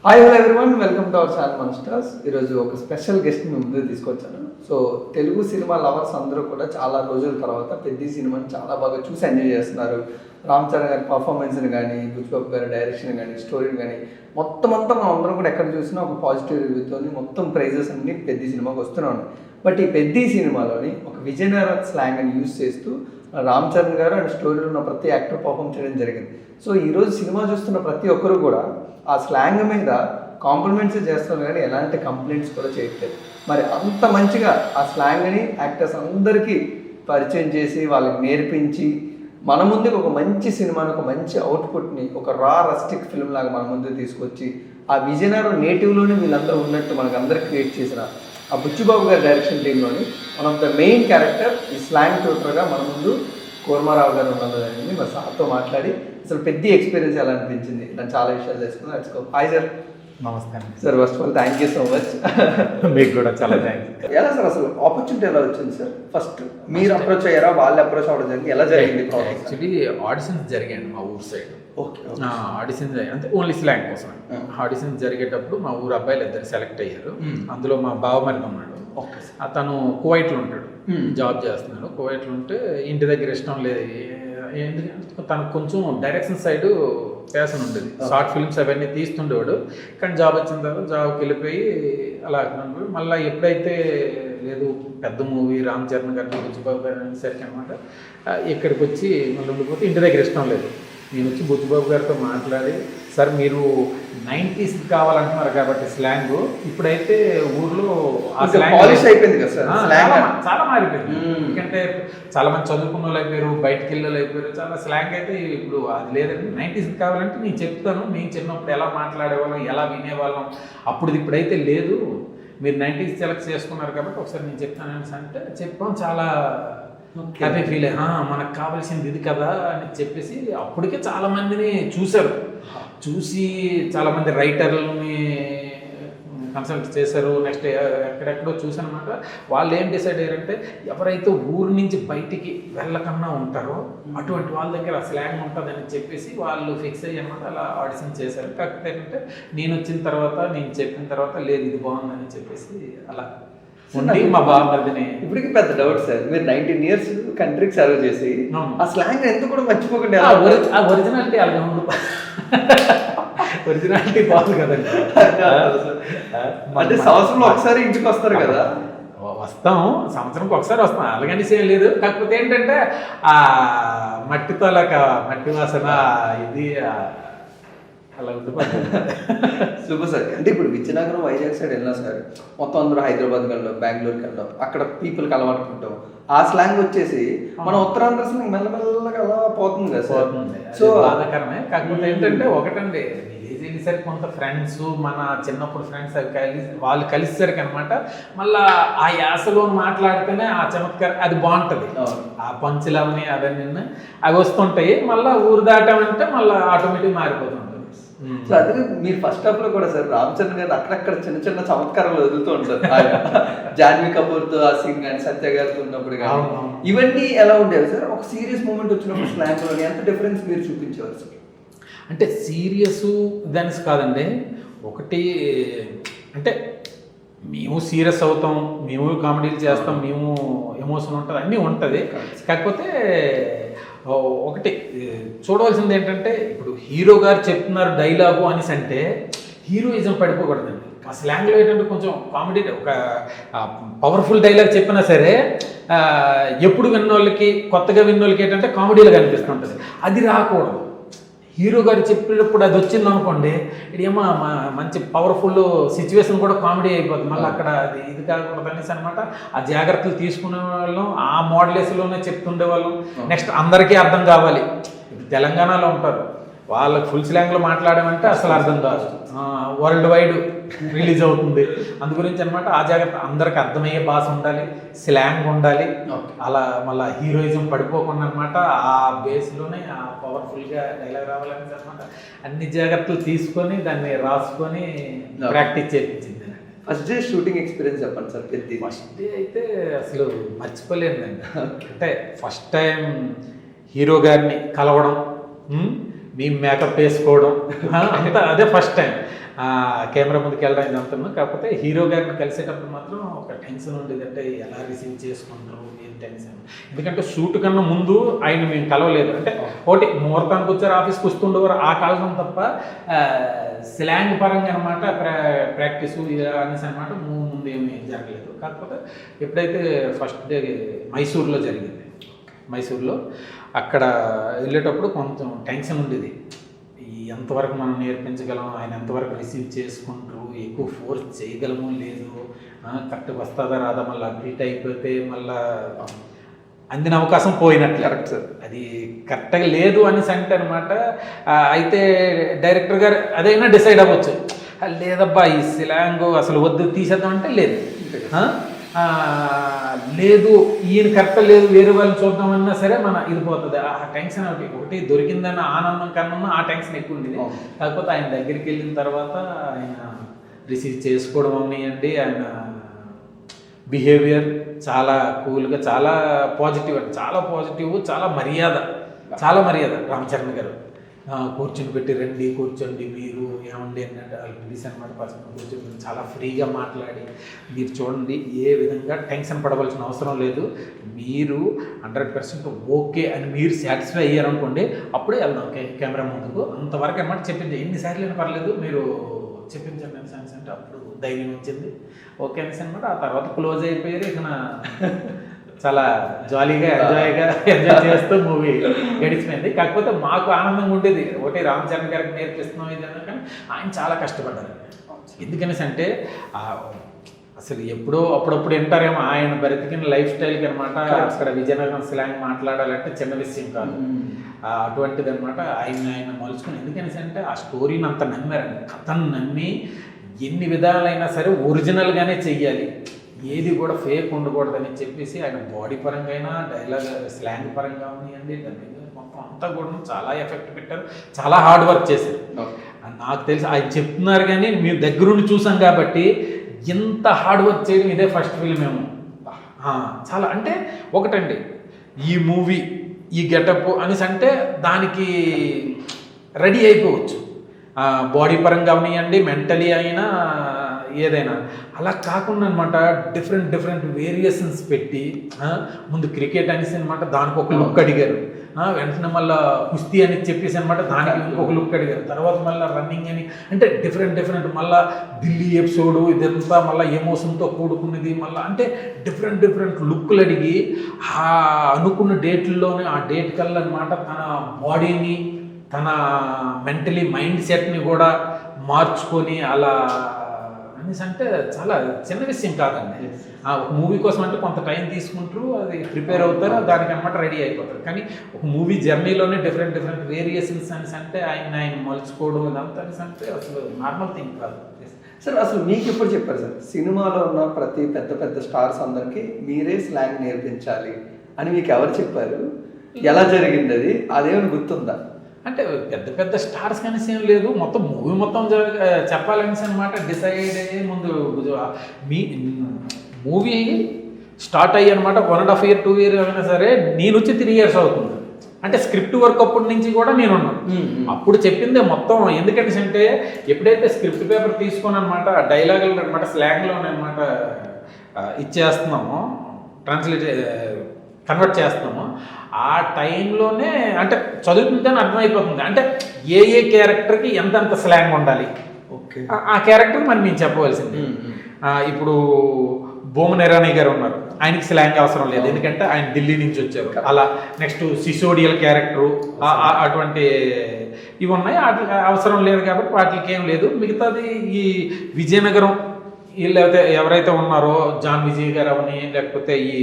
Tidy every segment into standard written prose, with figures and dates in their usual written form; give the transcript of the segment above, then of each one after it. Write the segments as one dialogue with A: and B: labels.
A: Hi hello everyone, welcome to our channel masters. ఈరోజు ఒక special guest ముందు తీసుకొచ్చాను. సో తెలుగు సినిమా లవర్స్ అందరూ కూడా చాలా రోజుల తర్వాత పెద్ద సినిమాని చాలా బాగా చూసి ఎంజాయ్ చేస్తున్నారు. రామ్ చరణ్ గారి పర్ఫార్మెన్స్ని కానీ, బుచ్చిబాబు గారి డైరెక్షన్ కానీ, స్టోరీని కానీ మొత్తం మనం అందరం కూడా ఎక్కడ చూసినా ఒక పాజిటివ్ రివ్యూతో మొత్తం ప్రైజెస్ అన్ని పెద్ద సినిమాకి వస్తూనే ఉన్నాయి. బట్ ఈ పెద్ద సినిమాలోని ఒక విజయనగరం స్లాంగ్ అని యూజ్ చేస్తూ రామ్ చరణ్ గారు అండ్ స్టోరీలో ఉన్న ప్రతి యాక్టర్ పర్ఫామ్ చేయడం జరిగింది. సో ఈరోజు సినిమా చూస్తున్న ప్రతి ఒక్కరు కూడా ఆ స్లాంగ్ మీద కాంప్లిమెంట్స్ చేస్తున్నారు కానీ ఎలాంటి కంప్లైంట్స్ కూడా చేయట్లేదు. మరి అంత మంచిగా ఆ స్లాంగ్ని యాక్టర్స్ అందరికీ పరిచయం చేసి వాళ్ళకి నేర్పించి మన ముందుకు ఒక మంచి సినిమాని, ఒక మంచి అవుట్పుట్ని, ఒక రా రస్టిక్ ఫిల్మ్ లాగా మన ముందుకు తీసుకొచ్చి ఆ విజయనగరం నేటివ్లోనే వీళ్ళందరూ ఉన్నట్టు మనకు అందరికి క్రియేట్ చేసిన ఆ బుచ్చిబాబు గారి డైరెక్షన్ టీంలోని one of the main character ఈ స్లాంగ్ ట్యూటర్గా మన ముందు కూర్మారావు గారు ఉండడం జరిగింది. మరి సార్తో మాట్లాడి అసలు పెద్ద ఎక్స్పీరియన్స్ ఎలా అనిపించింది ఇలా చాలా విషయాలు తెలుసుకుందాం. Let's go. Hi sir.
B: నమస్తే
A: sir. First of all thank you so much.
B: మీకు కూడా చాలా థ్యాంక్స్.
A: ఎలా సార్ అసలు ఆపర్చునిటీ ఎలా వచ్చింది సార్? ఫస్ట్ మీరు అప్రోచ్ అయ్యారా, వాళ్ళు అప్రోచ్ అవ్వడం జరిగింది, ఎలా జరిగింది?
B: యాక్చువల్లీ ఆడిషన్స్ జరిగాయండి మా ఊరు సైడ్.
A: ఓకే.
B: ఆడిషన్స్ అంటే ఓన్లీ స్లాంగ్ కోసం. ఆడిషన్స్ జరిగేటప్పుడు మా ఊరు అబ్బాయిలు ఇద్దరు సెలెక్ట్ అయ్యారు. అందులో మా బావమరిది ఉన్నాడు. అతను కువైట్లో ఉంటాడు, జాబ్ చేస్తున్నాడు. కువైట్లో ఉంటే ఇంటి దగ్గర ఇష్టం లేదు, ఎందుకంటే తనకు కొంచెం డైరెక్షన్ సైడ్ ప్యాషన్ ఉండేది. షార్ట్ ఫిల్మ్స్ అవన్నీ తీస్తుండేవాడు. కానీ జాబ్ వచ్చిన తర్వాత జాబ్కి వెళ్ళిపోయి అలా మళ్ళీ ఎప్పుడైతే లేదు పెద్ద మూవీ రామ్ చరణ్ గారిని, బుచ్చిబాబు గారు అనేసరికి అనమాట ఇక్కడికి వచ్చి మళ్ళీ ఉండిపోతే ఇంటి దగ్గర ఇష్టం లేదు. నేను వచ్చి బుచ్చిబాబు గారితో మాట్లాడి, సార్ మీరు 90s కావాలంటున్నారు కాబట్టి స్లాంగ్ ఇప్పుడైతే ఊర్లో
A: అయిపోయింది కదా సార్,
B: చాలా మారిపోయింది. ఎందుకంటే చాలా మంది చదువుకున్న వాళ్ళు అయిపోయారు, బయటకు వెళ్ళి అయిపోయారు. చాలా స్లాంగ్ అయితే ఇప్పుడు అది లేదండి. 90s కావాలంటే నేను చెప్తాను, నేను చిన్నప్పుడు ఎలా మాట్లాడేవాళ్ళం, ఎలా వినేవాళ్ళం, అప్పుడు ఇప్పుడైతే లేదు. మీరు 90s సెలెక్ట్ చేసుకున్నారు కాబట్టి ఒకసారి నేను చెప్తాను అంటే చెప్పాం. చాలా హ్యాపీ ఫీల్ అయ్యా, మనకు కావాల్సింది ఇది కదా అని చెప్పేసి అప్పటికే చాలా మందిని చూశారు. చూసి చాలామంది రైటర్లని కన్సల్ట్ చేశారు. నెక్స్ట్ ఎక్కడెక్కడో చూసాను అనమాట. వాళ్ళు ఏం డిసైడ్ అయ్యారంటే ఎవరైతే ఊరు నుంచి బయటికి వెళ్ళకన్నా ఉంటారో అటువంటి వాళ్ళ దగ్గర స్లాంగ్ ఉంటుందని చెప్పేసి వాళ్ళు ఫిక్స్ అయ్యి అనమాట. అలా ఆడిషన్ చేశారు. కాకపోతే ఏంటంటే నేను వచ్చిన తర్వాత, నేను చెప్పిన తర్వాత లేదు ఇది బాగుందని చెప్పేసి అలా ఉండి మా బాబుని.
A: ఇప్పటికి పెద్ద డౌట్ సార్, మీరు 19 years కంట్రీకి సర్వ్ చేసి ఆ స్లాంగ్ ఎందుకు కూడా మర్చిపోకండి.
B: ఆ ఒరిజినాలిటీ అలాగే ఉంది. ఒరిజినాలిటీ బాగుంది కదండి.
A: అంటే సంవత్సరంలో ఒకసారి ఇంటికి వస్తారు కదా?
B: వస్తాం, సంవత్సరంకి ఒకసారి వస్తాం, అలాగని సేమ్ లేదు. కాకపోతే ఏంటంటే ఆ మట్టితో అలాగ మట్టి వాసన ఇది అలా ఉండిపోతుంది.
A: Super sir. అంటే ఇప్పుడు విజయనగరం, వైజాగ్ సైడ్ వెళ్ళినా సార్ మొత్తం అందరూ హైదరాబాద్కి వెళ్ళాం, బెంగళూరుకి వెళ్ళాం, అక్కడ పీపుల్కి అలవాటుకుంటాం. ఆ స్లాంగ్ వచ్చేసి మన ఉత్తరాంధ్ర స్లాంగ్ మెల్లమెల్లగా అలా పోతుంది కదా సార్.
B: సో బాధాకరమే. కాకపోతే ఏంటంటే ఒకటండి, విలేజ్ వెళ్ళేసరికి కొంత ఫ్రెండ్స్, మన చిన్నప్పుడు ఫ్రెండ్స్ వాళ్ళు కలిసేసరికి అనమాట మళ్ళీ ఆ యాసలో మాట్లాడితేనే ఆ చమత్కారం అది బాగుంటుంది. ఆ పంచులవని అవన్నీ అవి వస్తుంటాయి. మళ్ళీ ఊరు దాటామంటే మళ్ళీ ఆటోమేటిక్ మారిపోతుంది.
A: సో అదే మీరు ఫస్ట్ హాఫ్ లో కూడా సార్ రామ్ చరణ్ గారు అక్కడక్కడ చిన్న చిన్న చమత్కారాలు వదులుతూ ఉంటారు. జాన్వీ కపూర్తో ఆ సింగ్ కానీ, సత్య గారితో ఉన్నప్పుడు కానీ ఇవన్నీ ఎలా ఉండేవి సార్? ఒక సీరియస్ మూమెంట్ వచ్చినప్పుడు స్లాంగ్ లో ఎంత డిఫరెన్స్ మీరు చూపించేవారు సార్?
B: అంటే సీరియస్ దాని కాదండి. ఒకటి అంటే మేము సీరియస్ అవుతాం, మేము కామెడీలు చేస్తాం, మేము ఎమోషన్ ఉంటుంది, అన్నీ ఉంటుంది. కాకపోతే ఒకటి చూడవలసింది ఏంటంటే ఇప్పుడు హీరో గారు చెప్తున్నారు డైలాగు అనేసి అంటే హీరోయిజం పడిపోకూడదండి. ఆ స్లాంగ్లో ఏంటంటే కొంచెం కామెడీ, ఒక పవర్ఫుల్ డైలాగ్ చెప్పినా సరే ఎప్పుడు విన్నోళ్ళకి, కొత్తగా విన్నోళ్ళకి ఏంటంటే కామెడీలుగా అనిపిస్తుంటుంది. అది రాకూడదు. హీరో గారు చెప్పేటప్పుడు అది వచ్చింది అనుకోండి, ఇదేమో మంచి పవర్ఫుల్ సిచ్యువేషన్ కూడా కామెడీ అయిపోతుంది. మళ్ళీ అక్కడ అది ఇది కాకూడదు అనేసి అనమాట. ఆ జాగ్రత్తలు తీసుకునే వాళ్ళం, ఆ మోడలేస్లోనే చెప్తుండే వాళ్ళం. నెక్స్ట్ అందరికీ అర్థం కావాలి. ఇప్పుడు తెలంగాణలో ఉంటారు, వాళ్ళకి ఫుల్ స్లాంగ్లో మాట్లాడమంటే అసలు అర్థం కాదు. వరల్డ్ వైడ్ రిలీజ్ అవుతుంది. అందు గురించి అనమాట ఆ జాగ్రత్త, అందరికి అర్థమయ్యే భాష ఉండాలి, స్లాంగ్ ఉండాలి. అలా మళ్ళీ హీరోయిజం పడిపోకుండా అనమాట ఆ బేస్లోనే ఆ పవర్ఫుల్గా డైలాగ్ రావాలని అనమాట అన్ని జాగ్రత్తలు తీసుకొని దాన్ని రాసుకొని ప్రాక్టీస్ చేయించింది.
A: ఫస్ట్ డే షూటింగ్ ఎక్స్పీరియన్స్ చెప్పండి సార్.
B: ఫస్ట్ డే అయితే అసలు మర్చిపోలేదండి. అంటే ఫస్ట్ టైం హీరో గారిని కలవడం, మేము మేకప్ వేసుకోవడం అంతా అదే ఫస్ట్ టైం. కెమెరా ముందుకు వెళ్ళడం ఇదంతా. కాకపోతే హీరో గారిని కలిసేటప్పుడు మాత్రం ఒక టెన్షన్ ఉండేది, అంటే ఎలా రిసీవ్ చేసుకుంటారు ఏం టెన్షన్. ఎందుకంటే షూట్ కన్నా ముందు ఆయన మేము కలవలేదు, అంటే ఒకటి ముహూర్తానికి వచ్చారు, ఆఫీస్కి వస్తుండేవారు ఆ కాలం తప్ప స్లాంగ్ పరంగా అనమాట ప్రాక్టీసు అనేసి అనమాట ముందు ఏమీ జరగలేదు. కాకపోతే ఎప్పుడైతే ఫస్ట్ డే మైసూర్లో జరిగింది, మైసూర్లో అక్కడ వెళ్ళేటప్పుడు కొంచెం టెన్షన్ ఉండేది, ఎంతవరకు మనం నేర్పించగలం, ఆయన ఎంతవరకు రిసీవ్ చేసుకుంటారు, ఎక్కువ ఫోర్స్ చేయగలము లేదు, కరెక్ట్ వస్తుందా రాదా, మళ్ళీ అప్డేట్ అయిపోతే మళ్ళీ అందిన అవకాశం పోయినట్లు.
A: కరెక్ట్ సార్,
B: అది కరెక్ట్గా లేదు అనేసి అంటే అనమాట. అయితే డైరెక్టర్ గారు అదైనా డిసైడ్ అవ్వచ్చు, లేదబ్బా ఈ స్లాంగ్ అసలు వద్దు తీసేద్దాం అంటే లేదు, లేదు ఈయన కరెక్ట్ లేదు వేరే వాళ్ళని చూద్దామన్నా సరే మన ఇది పోతుంది. ఆ టెన్షన్ ఒకటి దొరికిందన్న ఆనందం కన్నా ఆ టెన్షన్ ఎక్కువ ఉండేది. కాకపోతే ఆయన దగ్గరికి వెళ్ళిన తర్వాత ఆయన రిసీవ్ చేసుకోవడం అనియండి, ఆయన బిహేవియర్ చాలా కూల్గా, చాలా పాజిటివ్, అంటే చాలా పాజిటివ్, చాలా మర్యాద రామ్ చరణ్ గారు. కూర్చొని పెట్టి రండి కూర్చోండి మీరు ఏమండి అన్నట్టు వాళ్ళు పిలిచి అనమాట. పర్సన్ కూర్చొని చాలా ఫ్రీగా మాట్లాడి, మీరు చూడండి ఏ విధంగా టెన్షన్ పడవలసిన అవసరం లేదు, మీరు 100% ఓకే అని మీరు సాటిస్ఫై అయ్యారనుకోండి అప్పుడే వెళ్దాం కెమెరా ముందుకు, అంతవరకు అనమాట చెప్పింది. ఎన్నిసార్లు అయినా పర్లేదు మీరు చెప్పించండి అని సెన్స్ అంటే అప్పుడు ధైర్యం వచ్చింది, ఓకే అనేసి అనమాట. ఆ తర్వాత క్లోజ్ అయిపోయారు. ఇక చాలా జాలీగా ఎంజాయ్ చేస్తూ మూవీ గడిచిపోయింది. కాకపోతే మాకు ఆనందంగా ఉండేది, ఒకటి రామ్ చరణ్ గారికి నేర్పిస్తున్నాం ఇది అన్న, కానీ ఆయన చాలా కష్టపడ్డారు. ఎందుకనేసి అంటే అసలు ఎప్పుడో అప్పుడప్పుడు వింటారేమో, ఆయన బ్రతికిన లైఫ్ స్టైల్కి అనమాట అక్కడ విజయనగరం స్లాంగ్ మాట్లాడాలంటే చిన్న విషయం కాదు. అటువంటిది అనమాట ఆయన మలుచుకుని. ఎందుకనేసి అంటే ఆ స్టోరీని అంత నమ్మారండి, కథను నమ్మి ఎన్ని విధాలైనా సరే ఒరిజినల్గానే చెయ్యాలి, ఏది కూడా ఫేక్ ఉండకూడదని చెప్పేసి ఆయన బాడీ పరంగా అయినా డైలాగ్ స్లాంగ్ పరంగా ఉన్నాయండి, మొత్తం అంతా కూడా చాలా ఎఫెక్ట్ పెట్టారు, చాలా హార్డ్ వర్క్ చేశారు. నాకు తెలిసి ఆయన చెప్తున్నారు కానీ మేము దగ్గరుండి చూసాం కాబట్టి ఇంత హార్డ్ వర్క్ చేయడం ఇదే ఫస్ట్ ఫిల్మ్ ఏమో. చాలా అంటే ఒకటండి ఈ మూవీ ఈ గెటప్ అనేసి అంటే దానికి రెడీ అయిపోవచ్చు, బాడీ పరంగా అవనియండి మెంటలీ అయినా ఏదైనా. అలా కాకుండా అనమాట డిఫరెంట్ వేరియేషన్స్ పెట్టి ముందు క్రికెట్ అనేసి అనమాట దానికి ఒక లుక్ అడిగారు, వెంటనే మళ్ళీ కుస్తీ అని చెప్పేసి అనమాట దానికి ఇంకొక లుక్ అడిగారు, తర్వాత మళ్ళీ రన్నింగ్ అని, అంటే డిఫరెంట్ మళ్ళీ ఢిల్లీ ఎపిసోడు ఇదంతా మళ్ళీ ఎమోషన్తో కూడుకున్నది, మళ్ళీ అంటే డిఫరెంట్ లుక్లు అడిగి ఆ అనుకున్న డేట్లలోనే ఆ డేట్ కల్లా అనమాట తన బాడీని తన మెంటలీ మైండ్ సెట్ని కూడా మార్చుకొని అలా అనేసి అంటే చాలా చిన్న విషయం కాదండి. ఒక మూవీ కోసం అంటే కొంత టైం తీసుకుంటారు, అది ప్రిపేర్ అవుతారు, దానికి అనమాట రెడీ అయిపోతారు. కానీ ఒక మూవీ జర్నీలోనే డిఫరెంట్ వేరియేషన్స్ అనేసి అంటే ఆయన మలుచుకోవడం ఇదంతా అనేసి అంటే అసలు నార్మల్ థింగ్ కాదు
A: సార్. అసలు మీకు ఎప్పుడు చెప్పారు సార్ సినిమాలో ఉన్న ప్రతి పెద్ద స్టార్స్ అందరికీ మీరే స్లాంగ్ నేర్పించాలి అని మీకు ఎవరు చెప్పారు, ఎలా జరిగింది అది, అదేమైనా గుర్తుందా?
B: అంటే పెద్ద స్టార్స్ కనేసి ఏం లేదు, మొత్తం మూవీ మొత్తం చెప్పాలనేసి అనమాట డిసైడ్ అయ్యే ముందు మీ మూవీ స్టార్ట్ అయ్యి అనమాట 1.5 year 2 year అయినా సరే నేను వచ్చి 3 years అవుతుంది. అంటే స్క్రిప్ట్ వర్క్ అప్పటి నుంచి కూడా నేను ఉన్నాను, అప్పుడు చెప్పిందే మొత్తం. ఎందుకంటే అంటే ఎప్పుడైతే స్క్రిప్ట్ పేపర్ తీసుకొని అనమాట డైలాగులు అనమాట స్లాంగ్లోనే అనమాట ఇచ్చేస్తున్నామో కన్వర్ట్ చేస్తున్నాము, ఆ టైంలోనే అంటే చదువుతుందని అర్థమైపోతుంది, అంటే ఏ క్యారెక్టర్కి ఎంత స్లాంగ్ ఉండాలి,
A: ఓకే
B: ఆ క్యారెక్టర్ మరి మేము చెప్పవలసింది. ఇప్పుడు భూమనేరాణి గారు ఉన్నారు, ఆయనకి స్లాంగ్ అవసరం లేదు ఎందుకంటే ఆయన ఢిల్లీ నుంచి వచ్చారు. అలా నెక్స్ట్ సిసోడియల్ క్యారెక్టరు అటువంటి ఇవి ఉన్నాయి, వాటికి అవసరం లేదు కాబట్టి వాటికి ఏం లేదు. మిగతాది ఈ విజయనగరం వీళ్ళు ఎవరైతే ఉన్నారో జాన్ విజయ్ గారు అవని, లేకపోతే ఈ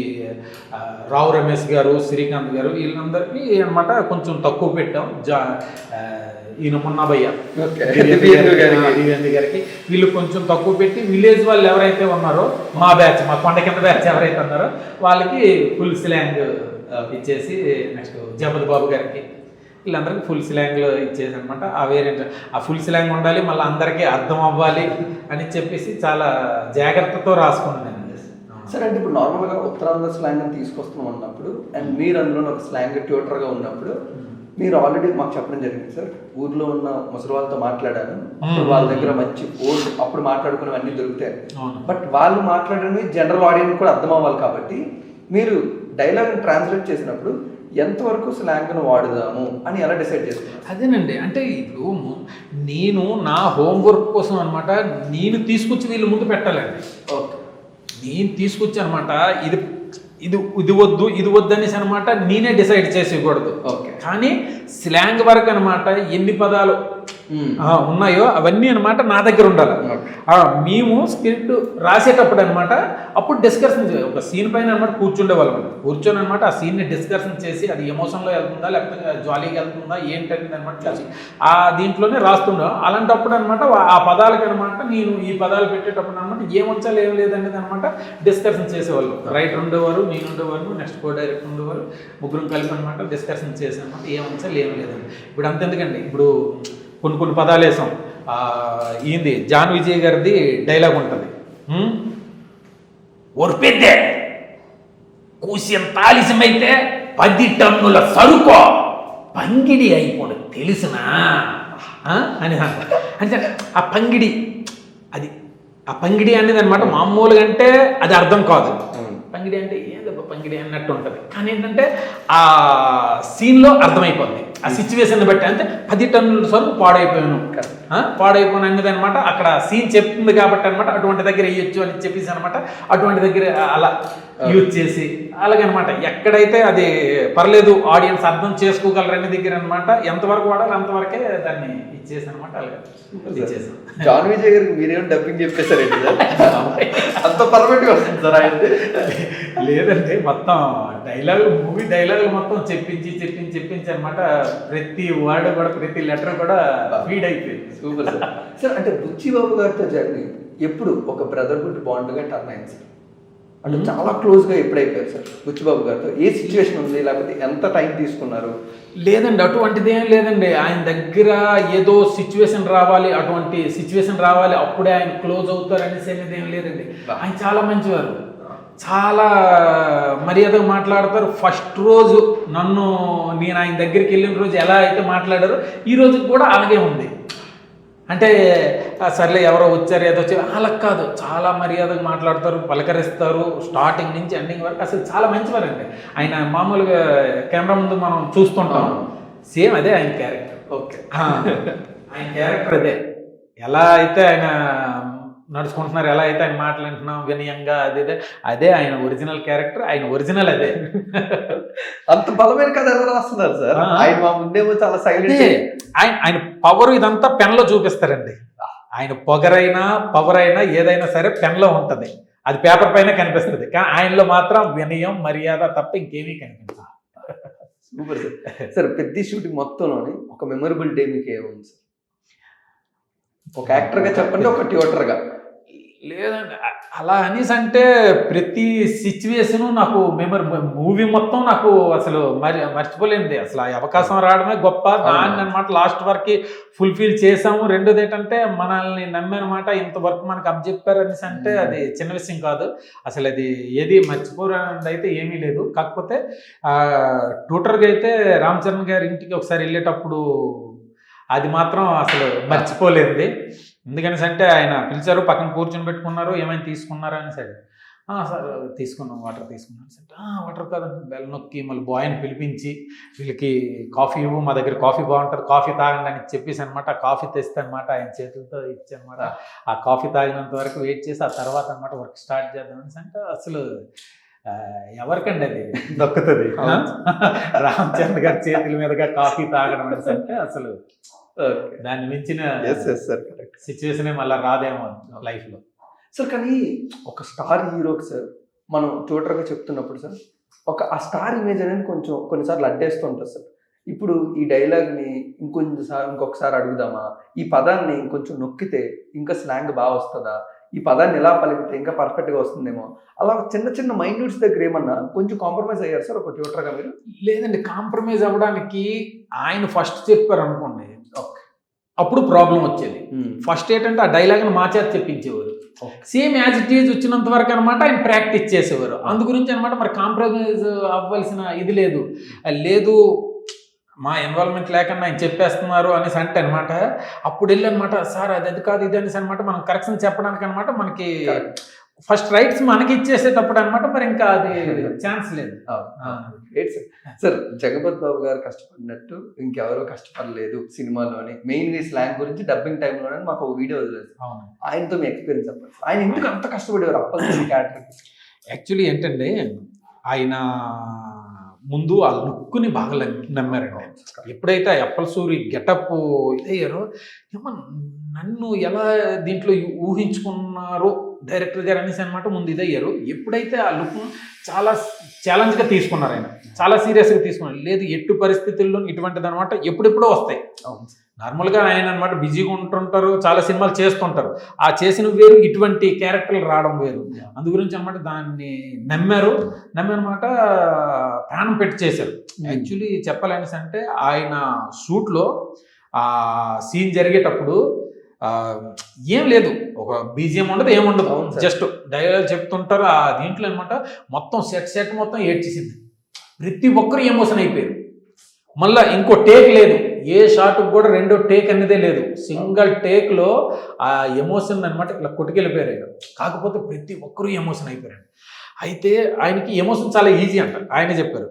B: రావు రమేష్ గారు, శ్రీకాంత్ గారు, వీళ్ళందరికీ అనమాట కొంచెం తక్కువ పెట్టాం. ఈయన మున్నాభయ్య దివ్యేంద్ర గారికి వీళ్ళు కొంచెం తక్కువ పెట్టి విలేజ్ వాళ్ళు ఎవరైతే ఉన్నారో మా కొండ కింద బ్యాచ్ ఎవరైతే ఉన్నారో వాళ్ళకి ఫుల్ స్లాంగ్ ఇచ్చేసి, నెక్స్ట్ జగపతి బాబు గారికి వీళ్ళందరికీ ఫుల్ స్లాంగ్లో ఇచ్చేసి అనమాట. ఆ వేరియంట్ ఆ ఫుల్ స్లాంగ్ ఉండాలి, మళ్ళీ అందరికీ అర్థం అవ్వాలి అని చెప్పేసి చాలా జాగ్రత్తతో రాసుకున్నాను.
A: సార్ అంటే ఇప్పుడు నార్మల్గా ఉత్తరాంధ్ర స్లాంగ్ అని తీసుకొస్తున్నాం అన్నప్పుడు అండ్ మీరు అందులో ఒక స్లాంగ్ ట్యూటర్గా ఉన్నప్పుడు మీరు ఆల్రెడీ మాకు చెప్పడం జరిగింది సార్, ఊర్లో ఉన్న ముసలి వాళ్ళతో మాట్లాడాను, అప్పుడు వాళ్ళ దగ్గర మంచి ఓల్డ్ అప్పుడు మాట్లాడుకున్నవన్నీ దొరుకుతాయి. బట్ వాళ్ళు మాట్లాడేవి జనరల్ ఆడియన్స్ కూడా అర్థం అవ్వాలి కాబట్టి మీరు డైలాగ్ ట్రాన్స్లేట్ చేసినప్పుడు ఎంతవరకు స్లాంగ్ను వాడుదాము అని ఎలా డిసైడ్ చేసుకున్నారు?
B: అదేనండి, అంటే ఇప్పుడు నేను నా హోంవర్క్ కోసం అనమాట నేను తీసుకొచ్చి వీళ్ళు ముందు పెట్టాలండి.
A: ఓకే,
B: నేను తీసుకొచ్చి అనమాట ఇది ఇది ఇది వద్దు ఇది వద్దు అనేసి అనమాట నేనే డిసైడ్ చేసేయకూడదు.
A: ఓకే,
B: కానీ స్లాంగ్ వరకు అనమాట ఎన్ని పదాలు ఉన్నాయో అవన్నీ అనమాట నా దగ్గర ఉండాలి. మేము స్క్రిప్ట్ రాసేటప్పుడు అనమాట అప్పుడు డిస్కషన్ ఒక సీన్ పైన అనమాట కూర్చొని అనమాట ఆ సీన్ని డిస్కషన్ చేసి అది ఎమోషన్లో వెళ్తుందా లేకపోతే జాలీగా వెళ్తుందా ఏంటనేది అనమాట చేసి ఆ దీంట్లోనే రాస్తుండే. అలాంటప్పుడు అనమాట ఆ పదాలకి అనమాట నేను ఈ పదాలు పెట్టేటప్పుడు అనమాట ఏమొచ్చాలి ఏం లేదనేది అనమాట డిస్కషన్ చేసేవాళ్ళు. రైటర్ ఉండేవారు, నేను ఉండేవారు, నెక్స్ట్ కో డైరెక్టర్ ఉండేవారు, ముగ్గురు కలిపి అనమాట డిస్కషన్ చేసి అనమాట ఏమొచ్చాలి ఏం లేదండి. ఇప్పుడు అంతెందుకండి, ఇప్పుడు కొన్ని పదాలు వేసాం. ఏంది జాన్ విజయ్ గారిది డైలాగ్ ఉంటుంది, ఒరిపెద్దే కూసిన ఆలస్యమైతే 10 టన్నుల సరుకో పంగిడి అయిపోడు తెలుసునా అని అంటే ఆ పంగిడి అది ఆ పంగిడి అనేది అనమాట మామూలుగా అంటే అది అర్థం కాదు. పంగిడి అంటే ఏదో పంగిడి అన్నట్టు ఉంటుంది, కానీ ఏంటంటే ఆ సీన్లో అర్థమైపోద్ది ఆ సిచ్యువేషన్ బట్టి. అంటే 10 టన్నుల సరుకు పాడైపోయాను అనేది అనమాట అక్కడ సీన్ చెప్తుంది కాబట్టి అనమాట అటువంటి దగ్గర వేయొచ్చు అని చెప్పేసి అనమాట అటువంటి దగ్గర అలా యూజ్ చేసి అలాగనమాట ఎక్కడైతే అది పర్లేదు ఆడియన్స్ అర్థం చేసుకోగలరు అనే దగ్గర అనమాట ఎంతవరకు వాడాలి అంతవరకే దాన్ని ఇచ్చేసి అనమాట అలాగే ఇచ్చేసాం.
A: జాన్ విజయ్ గారికి మీరేమో డబ్బింగ్ చెప్పేశారండి సార్, అంత పర్ఫెక్ట్గా వస్తుంది సార్ ఆయన?
B: లేదంటే మొత్తం మూవీ డైలాగులు మొత్తం చెప్పించి అనమాట ప్రతి వర్డ్ కూడా ప్రతి లెటర్ కూడా ఫీడ్ అయిపోయింది.
A: Super sir. సార్ అంటే బుచ్చిబాబు గారితో జర్నీ ఎప్పుడు ఒక బ్రదర్హుడ్ బాండ్గా టర్న్ అయింది సార్? అంటే చాలా క్లోజ్గా ఎప్పుడైపోయారు సార్ బుచ్చిబాబు గారితో? ఏ సిచ్యువేషన్ ఉంది, లేకపోతే ఎంత టైం తీసుకున్నారు?
B: లేదండి, అటువంటిది ఏం లేదండి. ఆయన దగ్గర ఏదో సిచ్యువేషన్ రావాలి, అటువంటి సిచ్యువేషన్ రావాలి అప్పుడే ఆయన క్లోజ్ అవుతారు అనేసి అనేది ఏం లేదండి. ఆయన చాలా మంచివారు, చాలా మర్యాదగా మాట్లాడతారు. ఫస్ట్ రోజు నేను ఆయన దగ్గరికి వెళ్ళిన రోజు ఎలా అయితే మాట్లాడారో ఈ రోజు కూడా అలాగే ఉంది. అంటే సర్లే ఎవరో వచ్చారు ఏదో వచ్చారు అలా కాదు, చాలా మర్యాదగా మాట్లాడతారు, పలకరిస్తారు స్టార్టింగ్ నుంచి ఎండింగ్ వరకు. అసలు చాలా మంచివారండి ఆయన. మామూలుగా కెమెరా ముందు మనం చూస్తుంటాం, సేమ్ అదే ఆయన క్యారెక్టర్.
A: ఓకే,
B: ఆయన క్యారెక్టర్ అదే. ఎలా అయితే ఆయన నడుచుకుంటున్నారు, ఎలా అయితే ఆయన మాట్లాడుతున్నాం వినయంగా, అదే ఆయన ఒరిజినల్ క్యారెక్టర్, ఆయన ఒరిజినల్ అదే.
A: అంత బలమైన కథ ఎలా రాస్తున్నారు సార్? ఆయన మా ముందేమో చాలా సైలెంట్.
B: ఆయన పవర్ ఇదంతా పెన్లో చూపిస్తారండి. ఆయన పవర్ అయినా ఏదైనా సరే పెన్లో ఉంటుంది, అది పేపర్ పైన కనిపిస్తుంది. కానీ ఆయనలో మాత్రం వినయం మర్యాద తప్ప ఇంకేమీ కనిపించదు.
A: Super sir. సార్ పెద్ద షూటింగ్ మొత్తంలోని ఒక మెమొరబుల్ డే మీకు ఏముంది సార్? ఒక యాక్టర్గా చెప్పండి, ఒక ట్యూటర్గా.
B: లేదండి అలా అనేసి అంటే ప్రతి సిచ్యువేషను నాకు మూవీ మొత్తం నాకు అసలు మర్చిపోలేండి. అసలు ఆ అవకాశం రావడమే గొప్ప. దాన్ని అనమాట లాస్ట్ వరకు ఫుల్ఫిల్ చేసాము. రెండోది ఏంటంటే మనల్ని నమ్మనమాట, ఇంతవరకు మనకు అప్పచెప్పారు అనేసి అంటే అది చిన్న విషయం కాదు. అసలు అది ఏది మర్చిపోరన్నది అయితే ఏమీ లేదు. కాకపోతే ట్యూటర్గా అయితే రామ్ చరణ్ గారి ఇంటికి ఒకసారి వెళ్ళేటప్పుడు అది మాత్రం అసలు మర్చిపోలేంది. ఎందుకనేసి అంటే ఆయన పిలిచారు, పక్కన కూర్చొని పెట్టుకున్నారు, ఏమైనా తీసుకున్నారా అని సరే సార్ తీసుకున్నాం, వాటర్ తీసుకున్నాను అంటే వాటర్ కాదండి, బెల్ నొక్కి మళ్ళీ బాయ్ని పిలిపించి వీళ్ళకి కాఫీ ఇవ్వు, మా దగ్గర కాఫీ బాగుంటుంది, కాఫీ తాగండి అని చెప్పేసి అనమాట కాఫీ తెస్తే అనమాట ఆయన చేతులతో ఇచ్చి అనమాట ఆ కాఫీ తాగినంత వరకు వెయిట్ చేసి ఆ తర్వాత అనమాట వర్క్ స్టార్ట్ చేద్దామని అంటే అసలు ఎవరికండి అది దొక్కుతుంది? రామ్ చరణ్ గారి చేతుల మీదుగా కాఫీ తాగడం అనేసి అంటే అసలు దాన్ని మించిన సిచ్యువేషన్ మళ్ళీ రాదేమో లైఫ్లో
A: సార్. కానీ ఒక స్టార్ హీరోకి సార్ మనం ట్యూటర్గా చెప్తున్నప్పుడు సార్ ఆ స్టార్ ఇమేజ్ అనేది కొంచెం కొన్నిసార్లు అడ్డేస్తూ ఉంటుంది సార్. ఇప్పుడు ఈ డైలాగ్ని ఇంకొకసారి అడుగుదామా, ఈ పదాన్ని ఇంకొంచెం నొక్కితే ఇంకా స్లాంగ్ బాగా వస్తుందా, ఈ పదాన్ని ఎలా పలికితే ఇంకా పర్ఫెక్ట్గా వస్తుందేమో, అలా చిన్న మైన్యూట్స్ దగ్గర ఏమన్నా కొంచెం కాంప్రమైజ్ అయ్యారు సార్ ఒక ట్యూటర్గా మీరు?
B: లేదండి, కాంప్రమైజ్ అవ్వడానికి ఆయన ఫస్ట్ చెప్పారు అనుకోండి అప్పుడు ప్రాబ్లం వచ్చేది. ఫస్ట్ ఏంటంటే ఆ డైలాగ్ని మా చేత చెప్పించేవారు, సేమ్ యాజ్ ఇట్ ఈజ్ వచ్చినంత వరకు అనమాట ఆయన ప్రాక్టీస్ చేసేవారు. అందు గురించి అనమాట మరి కాంప్రమైజ్ అవ్వాల్సిన ఇది లేదు. మా ఇన్వాల్వ్మెంట్ లేకుండా ఆయన చెప్పేస్తున్నారు అనేసి అంటే అనమాట. అప్పుడు వెళ్ళి అనమాట, సార్ అది కాదు ఇది అనేసి అనమాట మనం కరెక్షన్ చెప్పడానికి అనమాట. మనకి ఫస్ట్ రైట్స్ మనకి ఇచ్చేసేటప్పుడు అనమాట, మరి ఇంకా అది ఛాన్స్ లేదు.
A: సార్ జగపతి బాబు గారు కష్టపడినట్టు ఇంకెవరో కష్టపడలేదు సినిమాలో అని, మెయిన్ ఈ స్లాంగ్ గురించి డబ్బింగ్ టైంలోనే మాకు ఒక వీడియో వదిలేదు. ఆయనతో మీ ఎక్స్పీరియన్స్ చెప్పండి. ఆయన ఎందుకు అంత కష్టపడేవారు అప్పల్ క్యారెక్టర్?
B: యాక్చువల్లీ ఏంటంటే ఆయన ముందు ఆ లుక్ని బాగా నమ్మారండి. ఎప్పుడైతే అప్పల్ సూరి గెటప్ ఇదయ్యారో ఏమో నన్ను ఎలా దీంట్లో ఊహించుకున్నారో డైరెక్టర్ గారు అనేసి అనమాట ముందు ఇదయ్యారు. ఎప్పుడైతే ఆ లుక్ చాలా ఛాలెంజ్గా తీసుకున్నారు, ఆయన చాలా సీరియస్గా తీసుకున్నారు. లేదు ఎట్టు పరిస్థితుల్లో ఇటువంటిది అనమాట ఎప్పుడెప్పుడో వస్తాయి. నార్మల్గా ఆయన అనమాట బిజీగా ఉంటుంటారు, చాలా సినిమాలు చేస్తుంటారు. ఆ చేసిన వేరు, ఇటువంటి క్యారెక్టర్లు రావడం వేరు. అందు గురించి అనమాట దాన్ని నమ్మనమాట ప్రాణం పెట్టి చేశారు. యాక్చువల్లీ చెప్పాలనేసి అంటే ఆయన షూట్లో ఆ సీన్ జరిగేటప్పుడు ఏం లేదు, ఒక బీజిఎం ఉండదు, ఏముండదు, జస్ట్ డైలాగ్ చెప్తుంటారు. ఆ దీంట్లో అనమాట మొత్తం సెట్ మొత్తం ఏడ్చేసింది. ప్రతి ఒక్కరు ఎమోషన్ అయిపోయారు. మళ్ళీ ఇంకో టేక్ లేదు, ఏ షాట్కి కూడా రెండో టేక్ అనేదే లేదు. సింగిల్ టేక్లో ఆ ఎమోషన్ అనమాట ఇట్లా కొట్టుకెళ్ళిపోయారు ఆయన. కాకపోతే ప్రతి ఒక్కరూ ఎమోషన్ అయిపోయారు. అయితే ఆయనకి ఎమోషన్ చాలా ఈజీ అంట. ఆయనే చెప్పారు,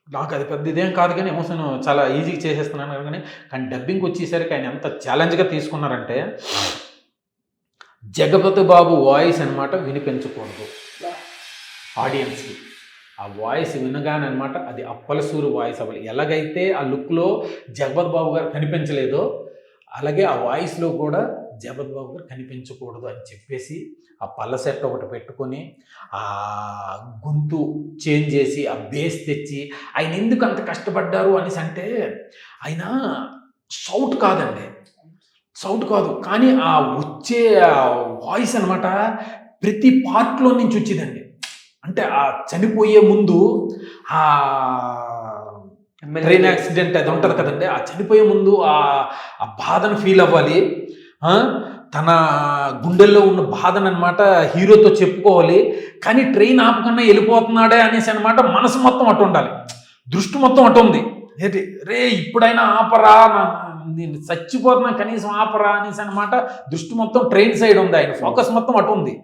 B: నాకు అది పెద్ద ఇదేం కాదు కానీ ఎమోషన్ చాలా ఈజీగా చేసేస్తున్నాను కానీ డబ్బింగ్కి వచ్చేసరికి ఆయన ఎంత ఛాలెంజ్గా తీసుకున్నారంటే, జగపతి బాబు వాయిస్ అనమాట వినిపించకూడదు ఆడియన్స్కి. ఆ వాయిస్ వినగానే అనమాట అది అప్పలసూరి వాయిస్ అవ్వాలి. ఎలాగైతే ఆ లుక్లో జగపతి బాబు గారు కనిపించలేదో అలాగే ఆ వాయిస్లో కూడా జగపతి బాబు గారు కనిపించకూడదు అని చెప్పేసి ఆ పళ్ళ సెట్ ఒకటి పెట్టుకొని ఆ గొంతు చేంజ్ చేసి ఆ బేస్ తెచ్చి ఆయన ఎందుకు అంత కష్టపడ్డారు అనేసి అంటే, ఆయన సౌట్ కాదండి, సౌట్ కాదు కానీ ఆ వచ్చే వాయిస్ అనమాట ప్రతి పార్ట్లో నుంచి వచ్చేదండి. అంటే ఆ చనిపోయే ముందు ఆ ట్రైన్ యాక్సిడెంట్ అది ఉంటుంది కదండి, ఆ చనిపోయే ముందు ఆ బాధను ఫీల్ అవ్వాలి, తన గుండెల్లో ఉన్న బాధను అనమాట హీరోతో చెప్పుకోవాలి. కానీ ట్రైన్ ఆపకన్నా వెళ్ళిపోతున్నాడే అనేసి అనమాట మనసు మొత్తం అటు ఉండాలి, దృష్టి మొత్తం అటు ఉంది. ఏంటి రే ఇప్పుడైనా ఆపరా, నేను చచ్చిపోతున్నా కనీసం ఆపరా అనేసి అనమాట దృష్టి మొత్తం ట్రైన్ సైడ్ ఉంది, ఆయన ఫోకస్ మొత్తం అటు ఉంది.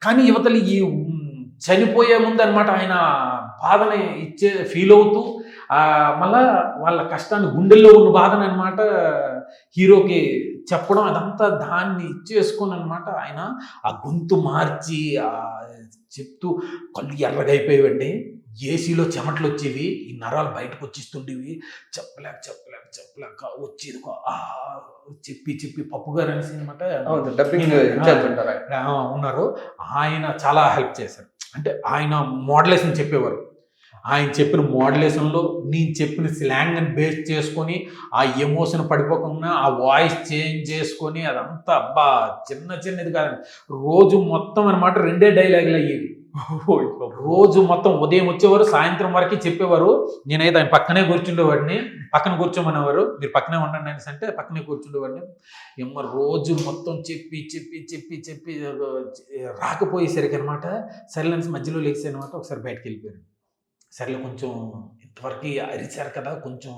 B: కానీ యువతలు ఈ చనిపోయే ముందు అనమాట ఆయన బాధని ఫీల్ అవుతూ మళ్ళా వాళ్ళ కష్టాన్ని గుండెల్లో ఉన్న బాధని అనమాట హీరోకి చెప్పడం, అదంతా దాన్ని ఇచ్చేసుకొని అనమాట ఆయన ఆ గొంతు మార్చి చెప్తూ కళ్ళు ఎర్రగైపోయేవండి. ఏసీలో చెమటలు వచ్చేవి, ఈ నరాలు బయటకు వచ్చేస్తుండేవి, చెప్పలేక వచ్చేది. చెప్పి పప్పు గారు అనేసి అనమాట ఉన్నారు. ఆయన చాలా హెల్ప్ చేశారు. అంటే ఆయన మోడలేషన్ చెప్పేవారు. ఆయన చెప్పిన మోడలేషన్లో నేను చెప్పిన స్లాంగ్ అని బేస్ చేసుకొని ఆ ఎమోషన్ పడిపోకుండా ఆ వాయిస్ చేంజ్ చేసుకొని అదంతా అబ్బా చిన్నది కాదండి. రోజు మొత్తం అనమాట 2 డైలాగులు అయ్యేవి. రోజు మొత్తం ఉదయం వచ్చేవారు, సాయంత్రం వరకు చెప్పేవారు. నేనైతే ఆయన పక్కనే కూర్చుండేవాడిని, పక్కన కూర్చోమనేవారు, మీరు పక్కనే ఉండండి అనేసి అంటే పక్కనే కూర్చుండేవాడిని. ఏమో రోజు మొత్తం చెప్పి రాకపోయేసరికి అనమాట సైలెన్స్ మధ్యలో లేచి అనమాట ఒకసారి బయటకు వెళ్ళిపోయారు. సరేలే కొంచెం ఇంతవరకు అరిచారు కదా, కొంచెం